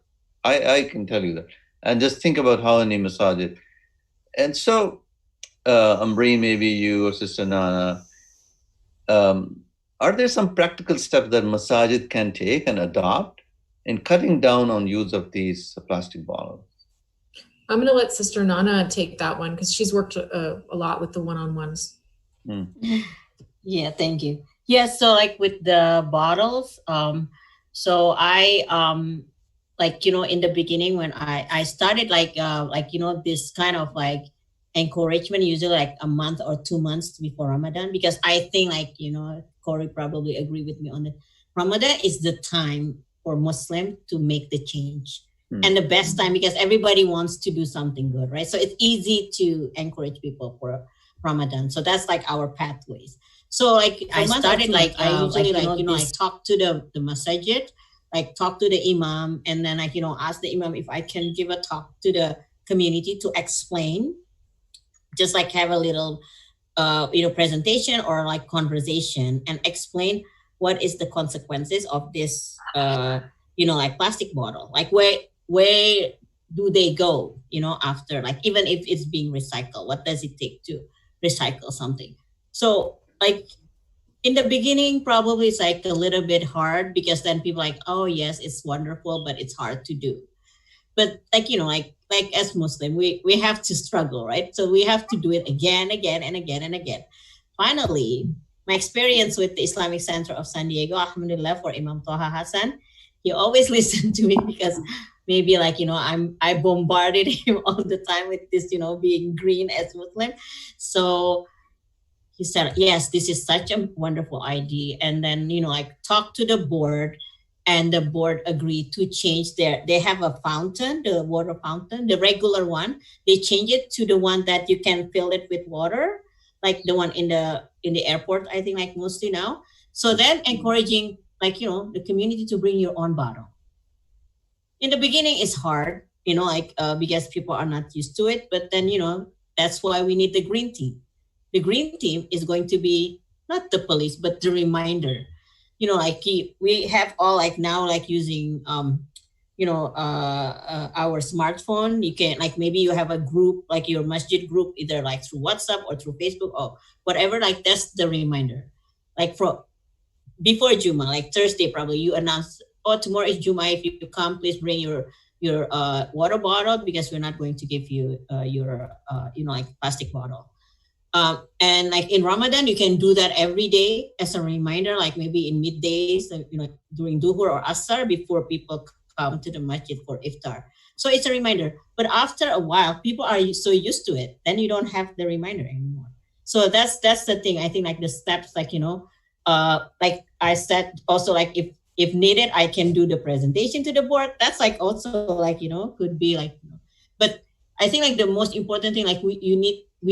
I can tell you that. And just think about how many masajid. And so, Ambreen, maybe you or Sister Nana, are there some practical steps that masajid can take and adopt in cutting down on use of these plastic bottles? I'm going to let Sister Nana take that one because she's worked a lot with the one-on-ones. Yeah, thank you. Yeah, so like with the bottles, so I like, you know, in the beginning when I started like, you know, this kind of like encouragement, usually like a month or 2 months before Ramadan, because I think like, you know, Corey probably agree with me on that. Ramadan is the time for Muslim to make the change. And the best time because everybody wants to do something good, right? So it's easy to encourage people for Ramadan. So that's like our pathways. So like I started like I usually like, you know, I talk to the masajid, like talk to the imam, and then like, you know, ask the imam if I can give a talk to the community to explain, just like have a little you know, presentation or like conversation and explain what is the consequences of this you know, like plastic bottle, like where do they go, you know, after, like, even if it's being recycled, what does it take to recycle something? So like in the beginning, probably it's like a little bit hard because then people like, oh yes, it's wonderful, but it's hard to do. But like, you know, like as Muslim, we have to struggle, right? So we have to do it again, and again. Finally, my experience with the Islamic Center of San Diego, alhamdulillah, for Imam Toha Hassan, he always listened to me because maybe like, you know, I bombarded him all the time with this, you know, being green as Muslim. So he said, yes, this is such a wonderful idea. And then, you know, like talk to the board, and the board agreed to change they have a fountain, the water fountain, the regular one. They change it to the one that you can fill it with water, like the one in the airport, I think, like mostly now. So then encouraging, like, you know, the community to bring your own bottle. In the beginning, it's hard, you know, like because people are not used to it. But then, you know, that's why we need the green team. The green team is going to be not the police, but the reminder. You know, like we have all like now like using, you know, our smartphone. You can like maybe you have a group, like your masjid group, either like through WhatsApp or through Facebook or whatever. Like that's the reminder. Like before Juma, like Thursday, probably you announce, oh, tomorrow is Juma. If you come, please bring your water bottle because we're not going to give you your you know, like plastic bottle. And like in Ramadan, you can do that every day as a reminder, like maybe in middays, you know, during Duhur or Asar before people come to the masjid for iftar. So it's a reminder. But after a while, people are so used to it, then you don't have the reminder anymore. So that's the thing. I think like the steps, like, you know, like I said, also like if needed, I can do the presentation to the board. That's like also like, you know, could be like, you know. But I think like the most important thing, like we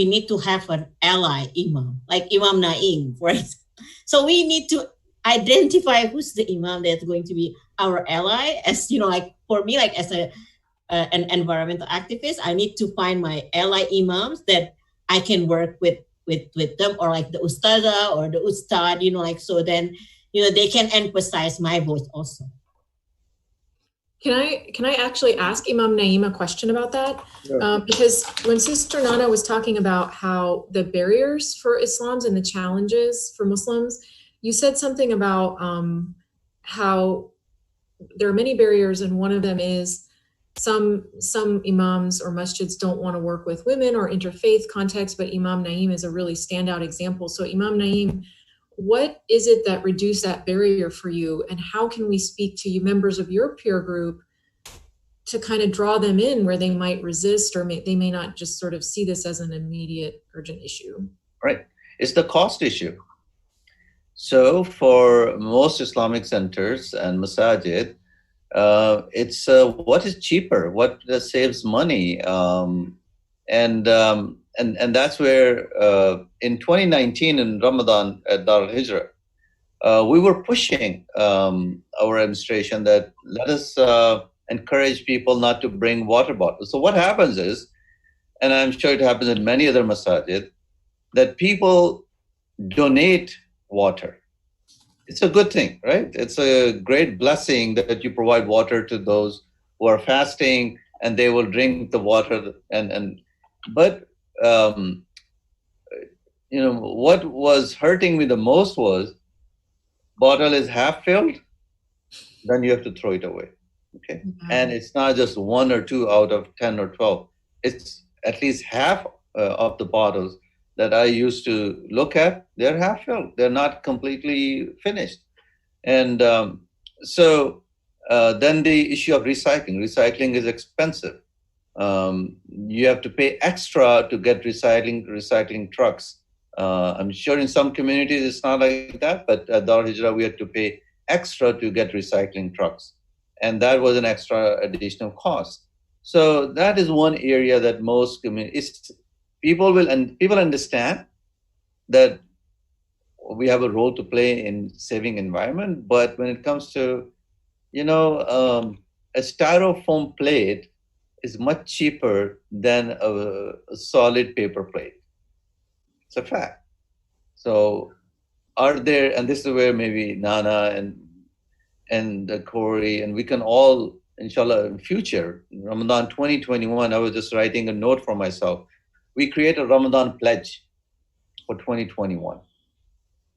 need to have an ally imam, like Imam Naim, for example. So we need to identify who's the imam that's going to be our ally. As you know, like for me, like as an environmental activist, I need to find my ally imams that I can work with them, or like the ustada or the ustad, you know, like, so then, you know, they can emphasize my voice also. Can I actually ask Imam Naim a question about that? Sure. Because when Sister Nana was talking about how the barriers for Islams and the challenges for Muslims, you said something about how there are many barriers, and one of them is some imams or masjids don't want to work with women or interfaith context, but Imam Naim is a really standout example. So Imam Naim, what is it that reduced that barrier for you, and how can we speak to you members of your peer group to kind of draw them in where they might resist, or they may not just sort of see this as an immediate urgent issue? Right. It's the cost issue. So for most Islamic centers and masajid, It's what is cheaper, what saves money, and that's where in 2019 in Ramadan at Al-Hijrah, we were pushing our administration that let us encourage people not to bring water bottles. So what happens is, and I'm sure it happens in many other masajid, that people donate water. It's a good thing, right? It's a great blessing that you provide water to those who are fasting, and they will drink the water. But what was hurting me the most was, bottle is half filled, then you have to throw it away. Okay, and it's not just 1 or 2 out of 10 or 12. It's at least half of the bottles that I used to look at, they're half filled. They're not completely finished. And so then the issue of recycling. Recycling is expensive. You have to pay extra to get recycling trucks. I'm sure in some communities it's not like that, but at Al-Hijrah we had to pay extra to get recycling trucks. And that was an extra additional cost. So that is one area that most communities, people understand that we have a role to play in saving environment, but when it comes to, a styrofoam plate is much cheaper than a solid paper plate. It's a fact. So are there, and this is where maybe Nana and Corey, and we can all, inshallah, in future, Ramadan 2021, I was just writing a note for myself. We create a Ramadan pledge for 2021,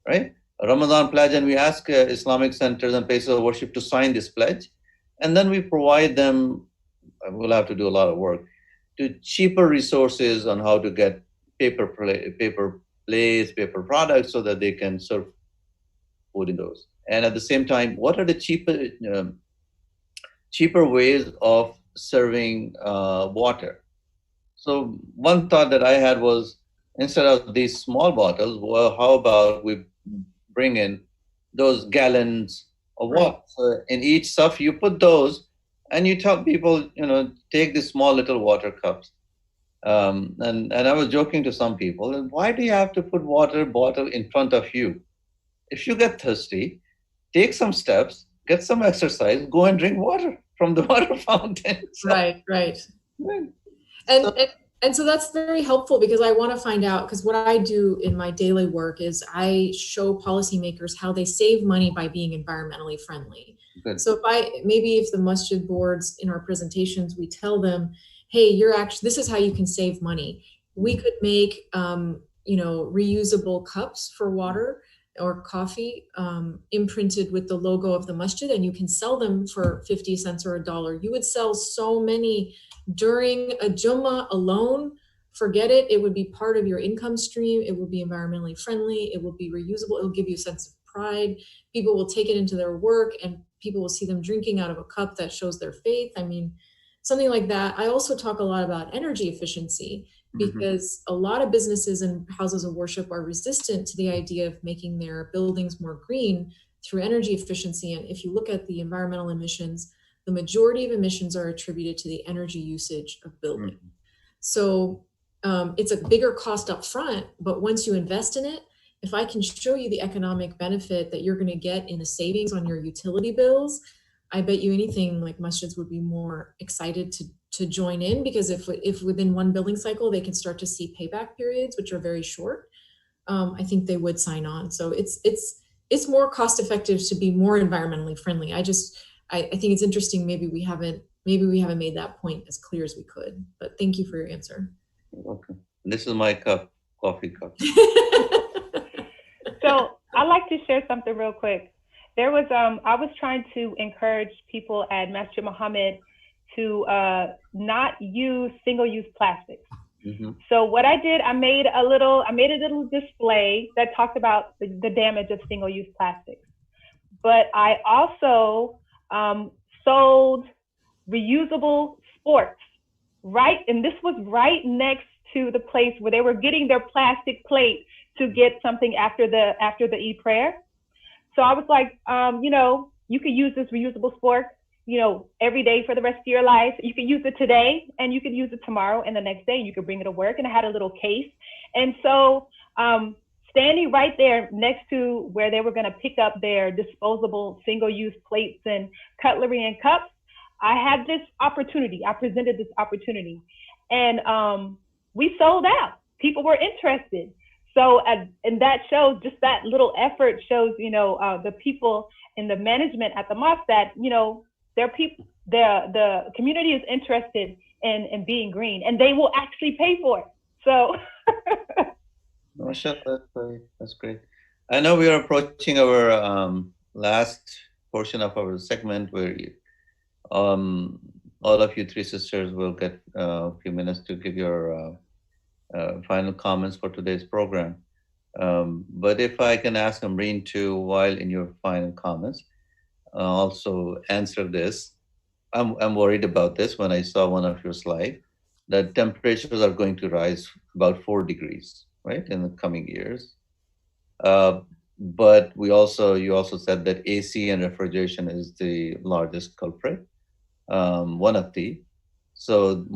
right? A Ramadan pledge, and we ask Islamic centers and places of worship to sign this pledge. And then we provide them, we'll have to do a lot of work, to cheaper resources on how to get paper plates, paper products, so that they can serve food in those. And at the same time, what are the cheaper ways of serving water? So one thought that I had was, instead of these small bottles, well, how about we bring in those gallons of water? So in each saf, you put those, and you tell people, take these small little water cups. And I was joking to some people, why do you have to put water bottle in front of you? If you get thirsty, take some steps, get some exercise, go and drink water from the water fountain. So, right. And so that's very helpful, because I want to find out, because what I do in my daily work is I show policymakers how they save money by being environmentally friendly. Good. So if the masjid boards in our presentations, we tell them, hey, this is how you can save money. We could make, reusable cups for water or coffee imprinted with the logo of the masjid, and you can sell them for 50 cents or $1. You would sell so many during a Jummah alone. Forget it. It would be part of your income stream. It would be environmentally friendly. It will be reusable. It will give you a sense of pride. People will take it into their work, and people will see them drinking out of a cup that shows their faith. I mean, something like that. I also talk a lot about energy efficiency, because a lot of businesses and houses of worship are resistant to the idea of making their buildings more green through energy efficiency. And if you look at the environmental emissions, the majority of emissions are attributed to the energy usage of building. So it's a bigger cost up front, but once you invest in it, if I can show you the economic benefit that you're going to get in a savings on your utility bills, I bet you anything like masjids would be more excited to join in, because if within one billing cycle they can start to see payback periods, which are very short, I think they would sign on. So it's more cost effective to be more environmentally friendly. I think it's interesting. Maybe we haven't made that point as clear as we could. But thank you for your answer. Okay, this is my cup, coffee cup. So I'd like to share something real quick. There was I was trying to encourage people at Masjid Muhammad to not use single-use plastics. So what I did, I made a little display that talked about the damage of single-use plastics. But I also sold reusable sporks, right? And this was right next to the place where they were getting their plastic plate to get something after the Eid prayer. So I was like, you could use this reusable spork. every day for the rest of your life. You can use it today and you can use it tomorrow and the next day. You could bring it to work, and it had a little case. And so standing right there next to where they were going to pick up their disposable single-use plates and cutlery and cups, I had this opportunity. I presented this opportunity, and we sold out. People were interested. So, and that shows, just that little effort shows, the people in the management at the mosque that, the community is interested in being green, and they will actually pay for it. So. That's great. I know we are approaching our last portion of our segment where all of you three sisters will get a few minutes to give your final comments for today's program. But if I can ask Amreen to, while in your final comments, also answer this. I'm worried about this when I saw one of your slides, that temperatures are going to rise about 4 degrees, right, in the coming years. But you also said that AC and refrigeration is the largest culprit, one of the. So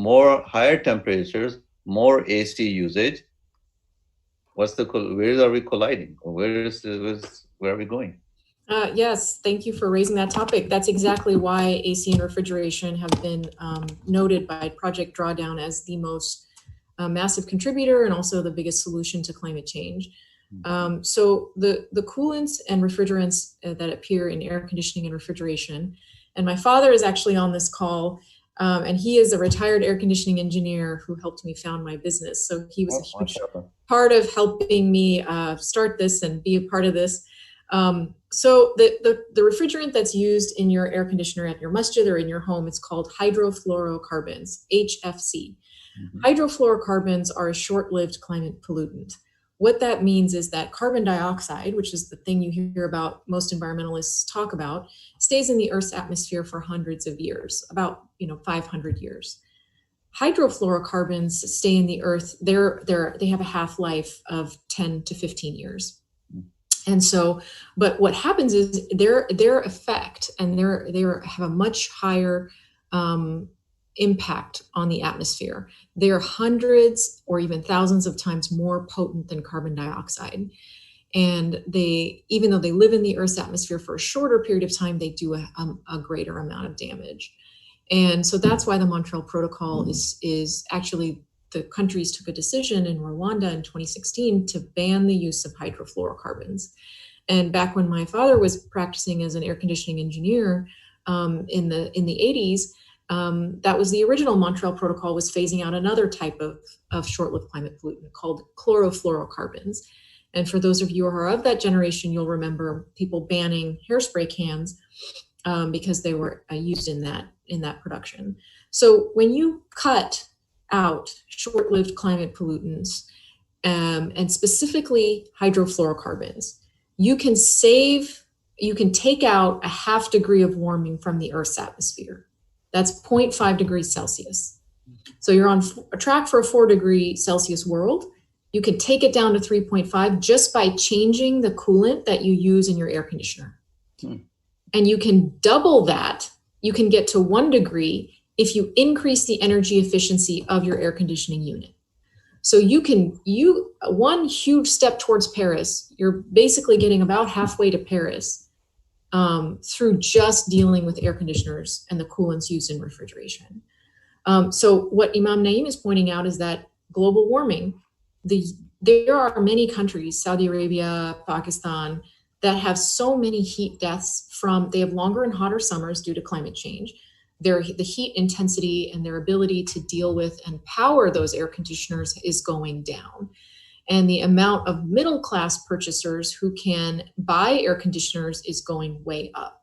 higher temperatures, more AC usage. Where are we colliding? Where are we going? Yes, thank you for raising that topic. That's exactly why AC and refrigeration have been noted by Project Drawdown as the most massive contributor and also the biggest solution to climate change. So the coolants and refrigerants that appear in air conditioning and refrigeration, and my father is actually on this call, and he is a retired air conditioning engineer who helped me found my business. So he was a huge part of helping me start this and be a part of this. So the refrigerant that's used in your air conditioner at your masjid or in your home, it's called hydrofluorocarbons, HFC. Hydrofluorocarbons are a short-lived climate pollutant. What that means is that carbon dioxide, which is the thing you hear about most environmentalists talk about, stays in the Earth's atmosphere for hundreds of years, about 500 years. Hydrofluorocarbons stay in the Earth. They have a half-life of 10 to 15 years. And so, but what happens is their effect, and they have a much higher impact on the atmosphere. They are hundreds or even thousands of times more potent than carbon dioxide. And even though they live in the Earth's atmosphere for a shorter period of time, they do a greater amount of damage. And so that's why the Montreal Protocol is actually, the countries took a decision in Rwanda in 2016 to ban the use of hydrofluorocarbons. And back when my father was practicing as an air conditioning engineer in the 80s, that was the original Montreal Protocol, was phasing out another type of short-lived climate pollutant called chlorofluorocarbons. And for those of you who are of that generation, you'll remember people banning hairspray cans because they were used in that production. So when you cut out short-lived climate pollutants and specifically hydrofluorocarbons, you can take out a 0.5 degree of warming from the Earth's atmosphere. That's 0.5 degrees Celsius. So you're on a track for a 4 degree Celsius world. You can take it down to 3.5 just by changing the coolant that you use in your air conditioner. And you can double that. You can get to 1 degree if you increase the energy efficiency of your air conditioning unit. So one huge step towards Paris, you're basically getting about halfway to Paris through just dealing with air conditioners and the coolants used in refrigeration. So what Imam Naeem is pointing out is that global warming, there are many countries, Saudi Arabia, Pakistan, that have so many heat deaths they have longer and hotter summers due to climate change. The heat intensity and their ability to deal with and power those air conditioners is going down. And the amount of middle-class purchasers who can buy air conditioners is going way up,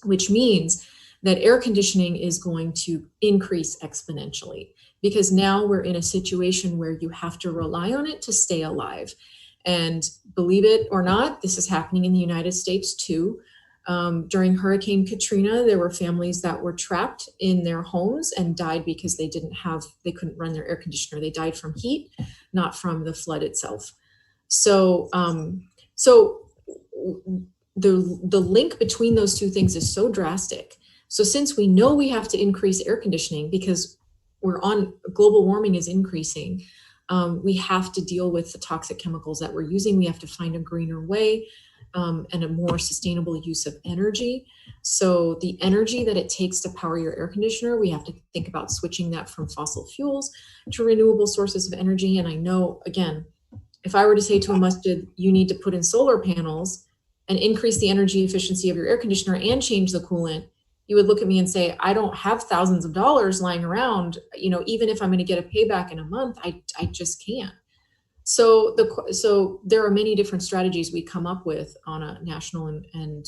which means that air conditioning is going to increase exponentially, because now we're in a situation where you have to rely on it to stay alive. And believe it or not, this is happening in the United States too. During Hurricane Katrina, there were families that were trapped in their homes and died because they couldn't run their air conditioner. They died from heat, not from the flood itself. So, the link between those two things is so drastic. So since we know we have to increase air conditioning because global warming is increasing, we have to deal with the toxic chemicals that we're using. We have to find a greener way and a more sustainable use of energy. So the energy that it takes to power your air conditioner, we have to think about switching that from fossil fuels to renewable sources of energy. And I know, again, if I were to say to a masjid, you need to put in solar panels and increase the energy efficiency of your air conditioner and change the coolant, you would look at me and say, I don't have thousands of dollars lying around. Even if I'm going to get a payback in a month, I just can't. So there are many different strategies we come up with on a national and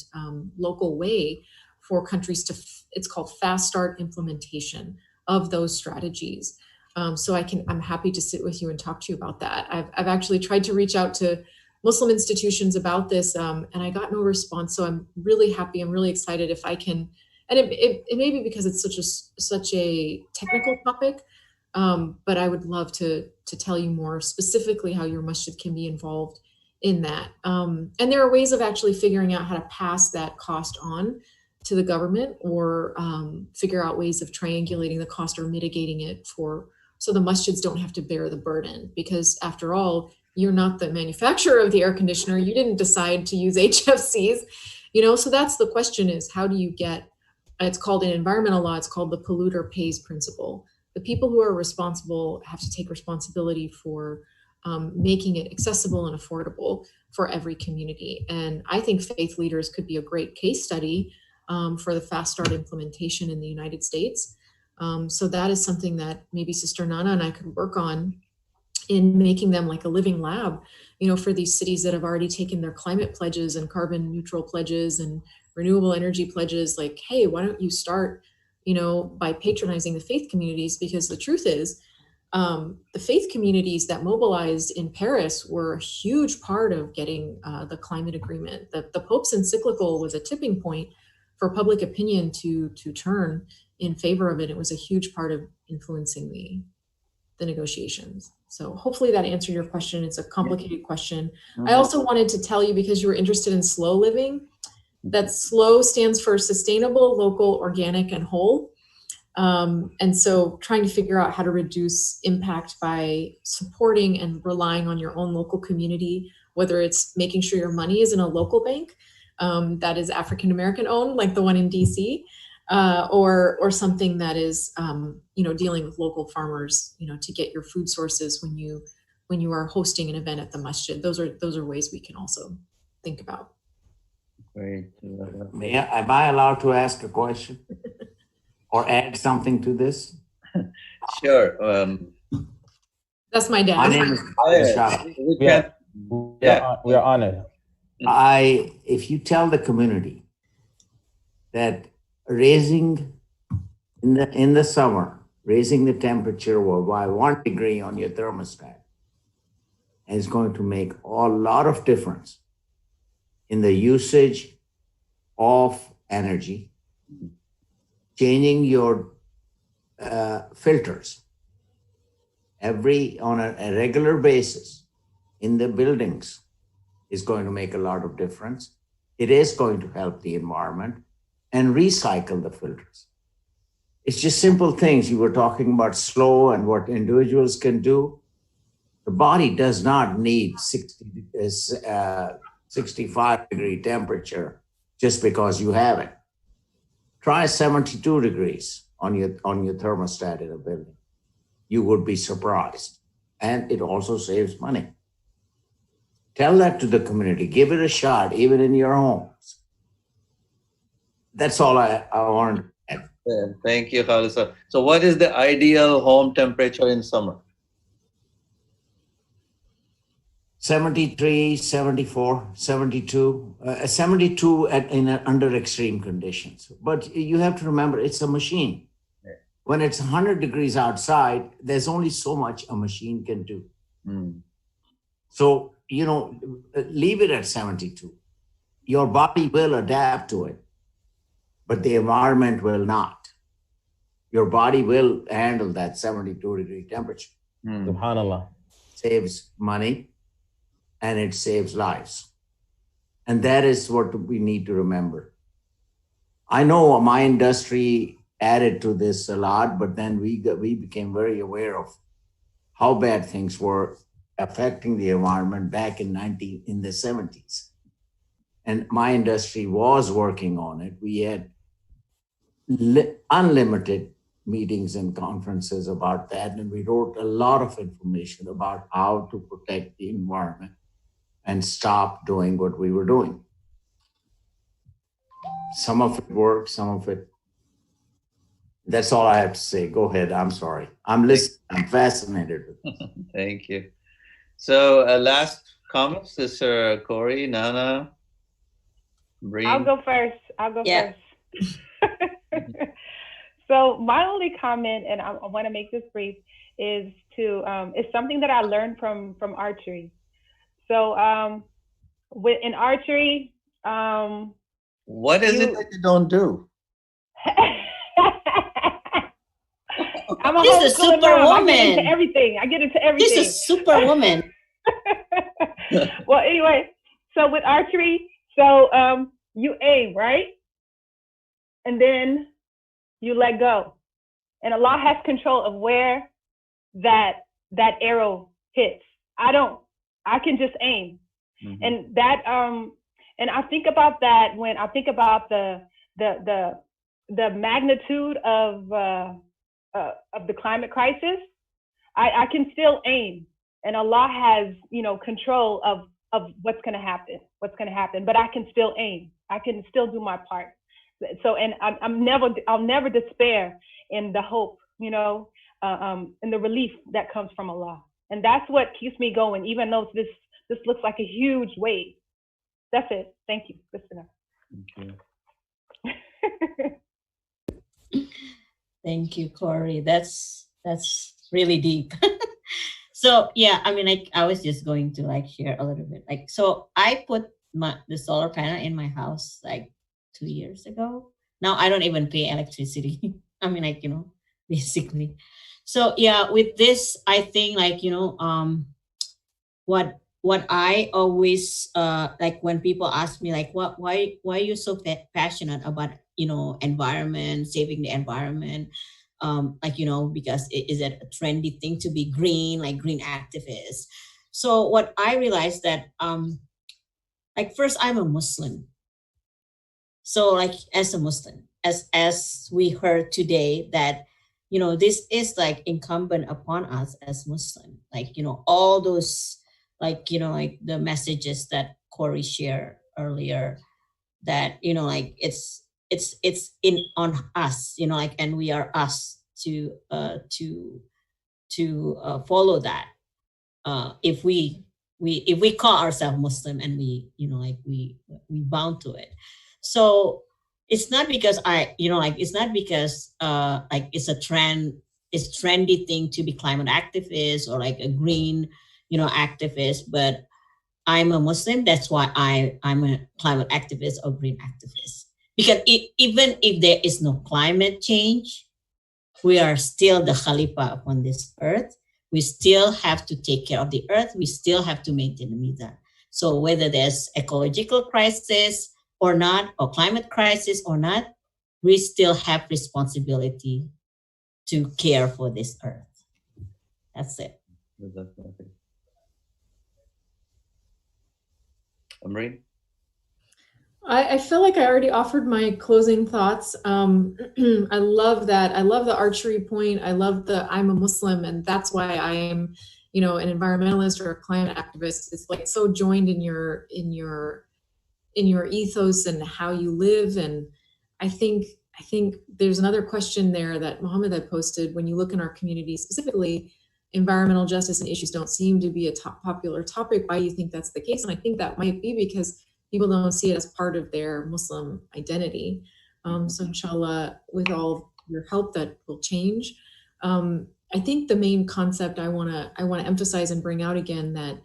local way for countries it's called fast start implementation of those strategies. So I'm happy to sit with you and talk to you about that. I've actually tried to reach out to Muslim institutions about this, and I got no response. So I'm really happy. I'm really excited if I can, and it may be because it's such a technical topic, but I would love to tell you more specifically how your masjid can be involved in that. And there are ways of actually figuring out how to pass that cost on to the government, or figure out ways of triangulating the cost or mitigating it so the masjids don't have to bear the burden, because after all, you're not the manufacturer of the air conditioner. You didn't decide to use HFCs, so that's the question, is how do you get, it's called in environmental law, it's called the polluter pays principle. The people who are responsible have to take responsibility for making it accessible and affordable for every community. And I think faith leaders could be a great case study for the fast start implementation in the United States. So that is something that maybe Sister Nana and I could work on in making them like a living lab, for these cities that have already taken their climate pledges and carbon neutral pledges and renewable energy pledges. Like, hey, why don't you start, by patronizing the faith communities? Because the truth is, the faith communities that mobilized in Paris were a huge part of getting the climate agreement. The Pope's encyclical was a tipping point for public opinion to turn in favor of it. It was a huge part of influencing the negotiations. So hopefully that answered your question. It's a complicated question. I also wanted to tell you, because you were interested in slow living, that SLOW stands for sustainable, local, organic, and whole. And so trying to figure out how to reduce impact by supporting and relying on your own local community, whether it's making sure your money is in a local bank that is African American owned, like the one in DC, or something that is dealing with local farmers, to get your food sources when you are hosting an event at the masjid. Those are ways we can also think about. Great. Am I allowed to ask a question or add something to this? Sure. That's my dad. My name is we are honored. If you tell the community that raising in the summer, raising the temperature by 1 degree on your thermostat is going to make a lot of difference in the usage of energy, changing your filters on a regular basis in the buildings is going to make a lot of difference. It is going to help the environment, and recycle the filters. It's just simple things. You were talking about slow and what individuals can do. The body does not need 65 degree temperature just because you have it. Try 72 degrees on your thermostat in a building. You would be surprised. And it also saves money. Tell that to the community. Give it a shot, even in your homes. That's all I wanted to add. Thank you, Khalisa. So what is the ideal home temperature in summer? 73, 74, 72, 72 under extreme conditions. But you have to remember, it's a machine. Yeah. When it's 100 degrees outside, there's only so much a machine can do. So, leave it at 72. Your body will adapt to it, but the environment will not. Your body will handle that 72 degree temperature. SubhanAllah. Saves money and it saves lives. And that is what we need to remember. I know my industry added to this a lot, but then we became very aware of how bad things were affecting the environment back in the 70s. And my industry was working on it. We had unlimited meetings and conferences about that. And we wrote a lot of information about how to protect the environment and stop doing what we were doing. Some of it worked, some of it. That's all I have to say. Go ahead. I'm sorry. I'm listening. I'm fascinated. Thank you. So last comments, Sister Corey, Nana, Breen. I'll go first. First. So my only comment, and I want to make this brief, is it's something that I learned from archery. So in archery, what is it that you don't do? I'm a She's a superwoman. I get into everything. She's a superwoman. Well, anyway, so with archery, so you aim, right? And then you let go. And Allah has control of where that arrow hits. I can just aim. Mm-hmm. And that and I think about that when I think about the magnitude of the climate crisis. I can still aim, and Allah has, control of what's going to happen. But I can still aim. I can still do my part. So, and I'll never despair in the hope, in the relief that comes from Allah. And that's what keeps me going, even though this looks like a huge wave. That's it. Thank you. Good Okay. Thank you, Corey. That's really deep. So yeah, I mean, I was just going to share a little bit. So I put the solar panel in my house 2 years ago. Now I don't even pay electricity. I mean, basically. So yeah, with this, I think what I always when people ask me why are you so passionate about environment, saving the environment, because is it a trendy thing to be green, green activist? So what I realized that first, I'm a Muslim. So as a Muslim, as we heard today, that this is incumbent upon us as Muslim, all those the messages that Corey shared earlier, that it's in on us, and we are us to follow that. If we call ourselves Muslim and we bound to it. So it's not because it's not because it's a trend, it's trendy thing to be climate activist or a green activist, but I'm a Muslim. That's why I'm a climate activist or green activist. Because even if there is no climate change, we are still the Khalifa upon this earth. We still have to take care of the earth. We still have to maintain the mizan. So whether there's ecological crisis or not, or climate crisis or not, we still have responsibility to care for this earth. That's it. Amreen? I feel like I already offered my closing thoughts. I love that. I love the archery point. I love I'm a Muslim, and that's why I am, an environmentalist or a climate activist. It's so joined in your ethos and how you live. And I think there's another question there that Mohammed had posted. When you look in our community, specifically, environmental justice and issues don't seem to be a popular topic. Why do you think that's the case? And I think that might be because people don't see it as part of their Muslim identity. So inshallah, with all your help, that will change. I think the main concept I want to emphasize and bring out again, that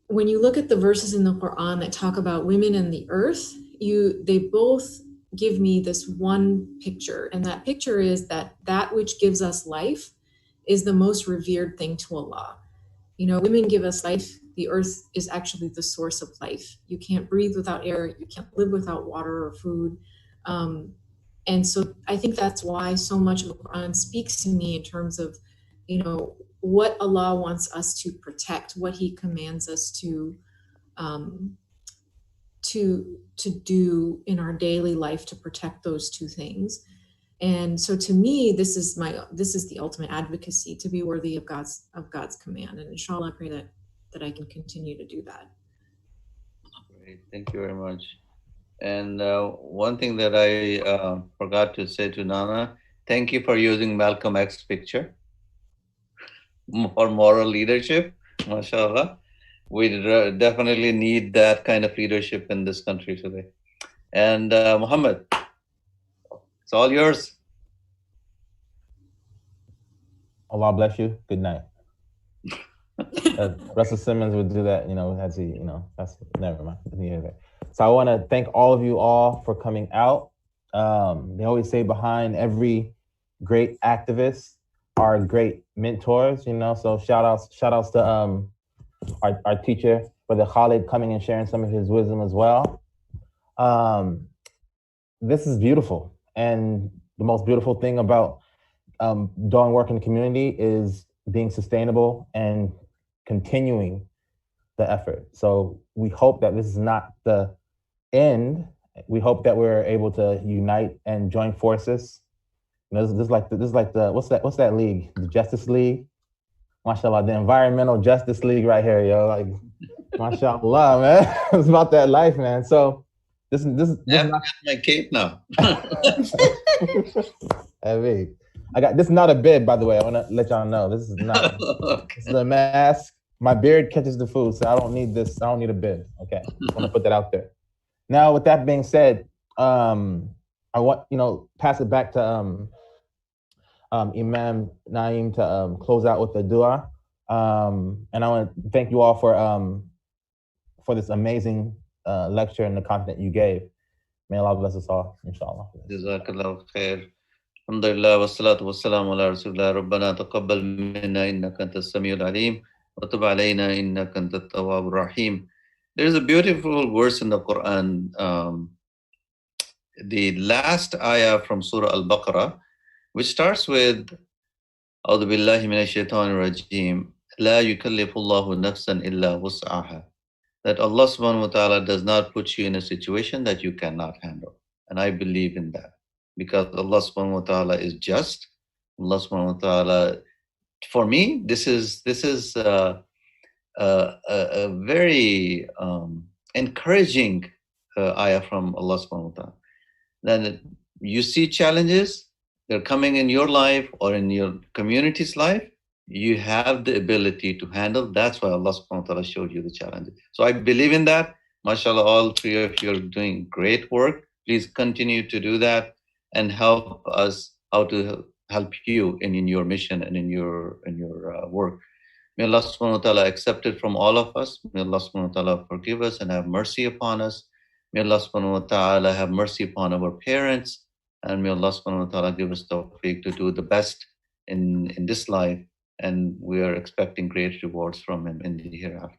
when you look at the verses in the Quran that talk about women and the earth, they both give me this one picture. And that picture is that which gives us life is the most revered thing to Allah. Women give us life. The earth is actually the source of life. You can't breathe without air. You can't live without water or food. And so I think that's why so much of the Quran speaks to me in terms of, what Allah wants us to protect, what He commands us to do in our daily life to protect those two things. And so to me, this is the ultimate advocacy, to be worthy of God's command. And inshallah, I pray that I can continue to do that. Great, thank you very much. And one thing that I forgot to say to Nana, thank you for using Malcolm X's picture for moral leadership, mashallah. We definitely need that kind of leadership in this country today. And Muhammad, it's all yours. Allah bless you. Good night. Russell Simmons would do that, that's never mind. So I want to thank all of you all for coming out. They always say behind every great activist are great mentors, so shout outs to our teacher, Brother Khalid, coming and sharing some of his wisdom as well. This is beautiful. And the most beautiful thing about doing work in the community is being sustainable and continuing the effort. So we hope that this is not the end. We hope that we're able to unite and join forces. This is like the what's that league? The Justice League. MashaAllah, the Environmental Justice League right here, yo. Like, MashaAllah, man. It's about that life, man. So this is not my cape now. This is not a bib, by the way. I want to let y'all know. This is not. Okay. This is a mask. My beard catches the food, so I don't need this. I don't need a bib. Okay, I want to put that out there. Now, with that being said, I want pass it back to Imam Naeem to close out with the dua, and I want to thank you all for this amazing lecture and the content you gave. May Allah bless us all, inshallah. Jazakallahu khair. Alhamdulillah, wassalatu wassalamu ala rasulillah. Rabbana taqabbal minna innaka antas samiul alim wa tub alayna innaka antat tawwabur rahim. There is a beautiful verse in the Quran, the last ayah from Surah Al-Baqarah, which starts with A'udhu billahi minash shaitanir rajim, la yukallifu Allahu nafsan illa wus'aha. That Allah subhanahu wa ta'ala does not put you in a situation that you cannot handle. And I believe in that. Because Allah subhanahu wa ta'ala is just. Allah subhanahu wa ta'ala, for me, this is a very encouraging ayah from Allah subhanahu wa ta'ala. Then you see challenges, they're coming in your life or in your community's life, you have the ability to handle. That's why Allah subhanahu wa ta'ala showed you the challenges. So I believe in that. MashaAllah, all three of you are doing great work. Please continue to do that and help us how to help you in your mission and in your work. May Allah subhanahu wa ta'ala accept it from all of us. May Allah subhanahu wa ta'ala forgive us and have mercy upon us. May Allah subhanahu wa ta'ala have mercy upon our parents. And may Allah subhanahu wa ta'ala give us tawfiq to do the best in this life. And we are expecting great rewards from Him in the hereafter.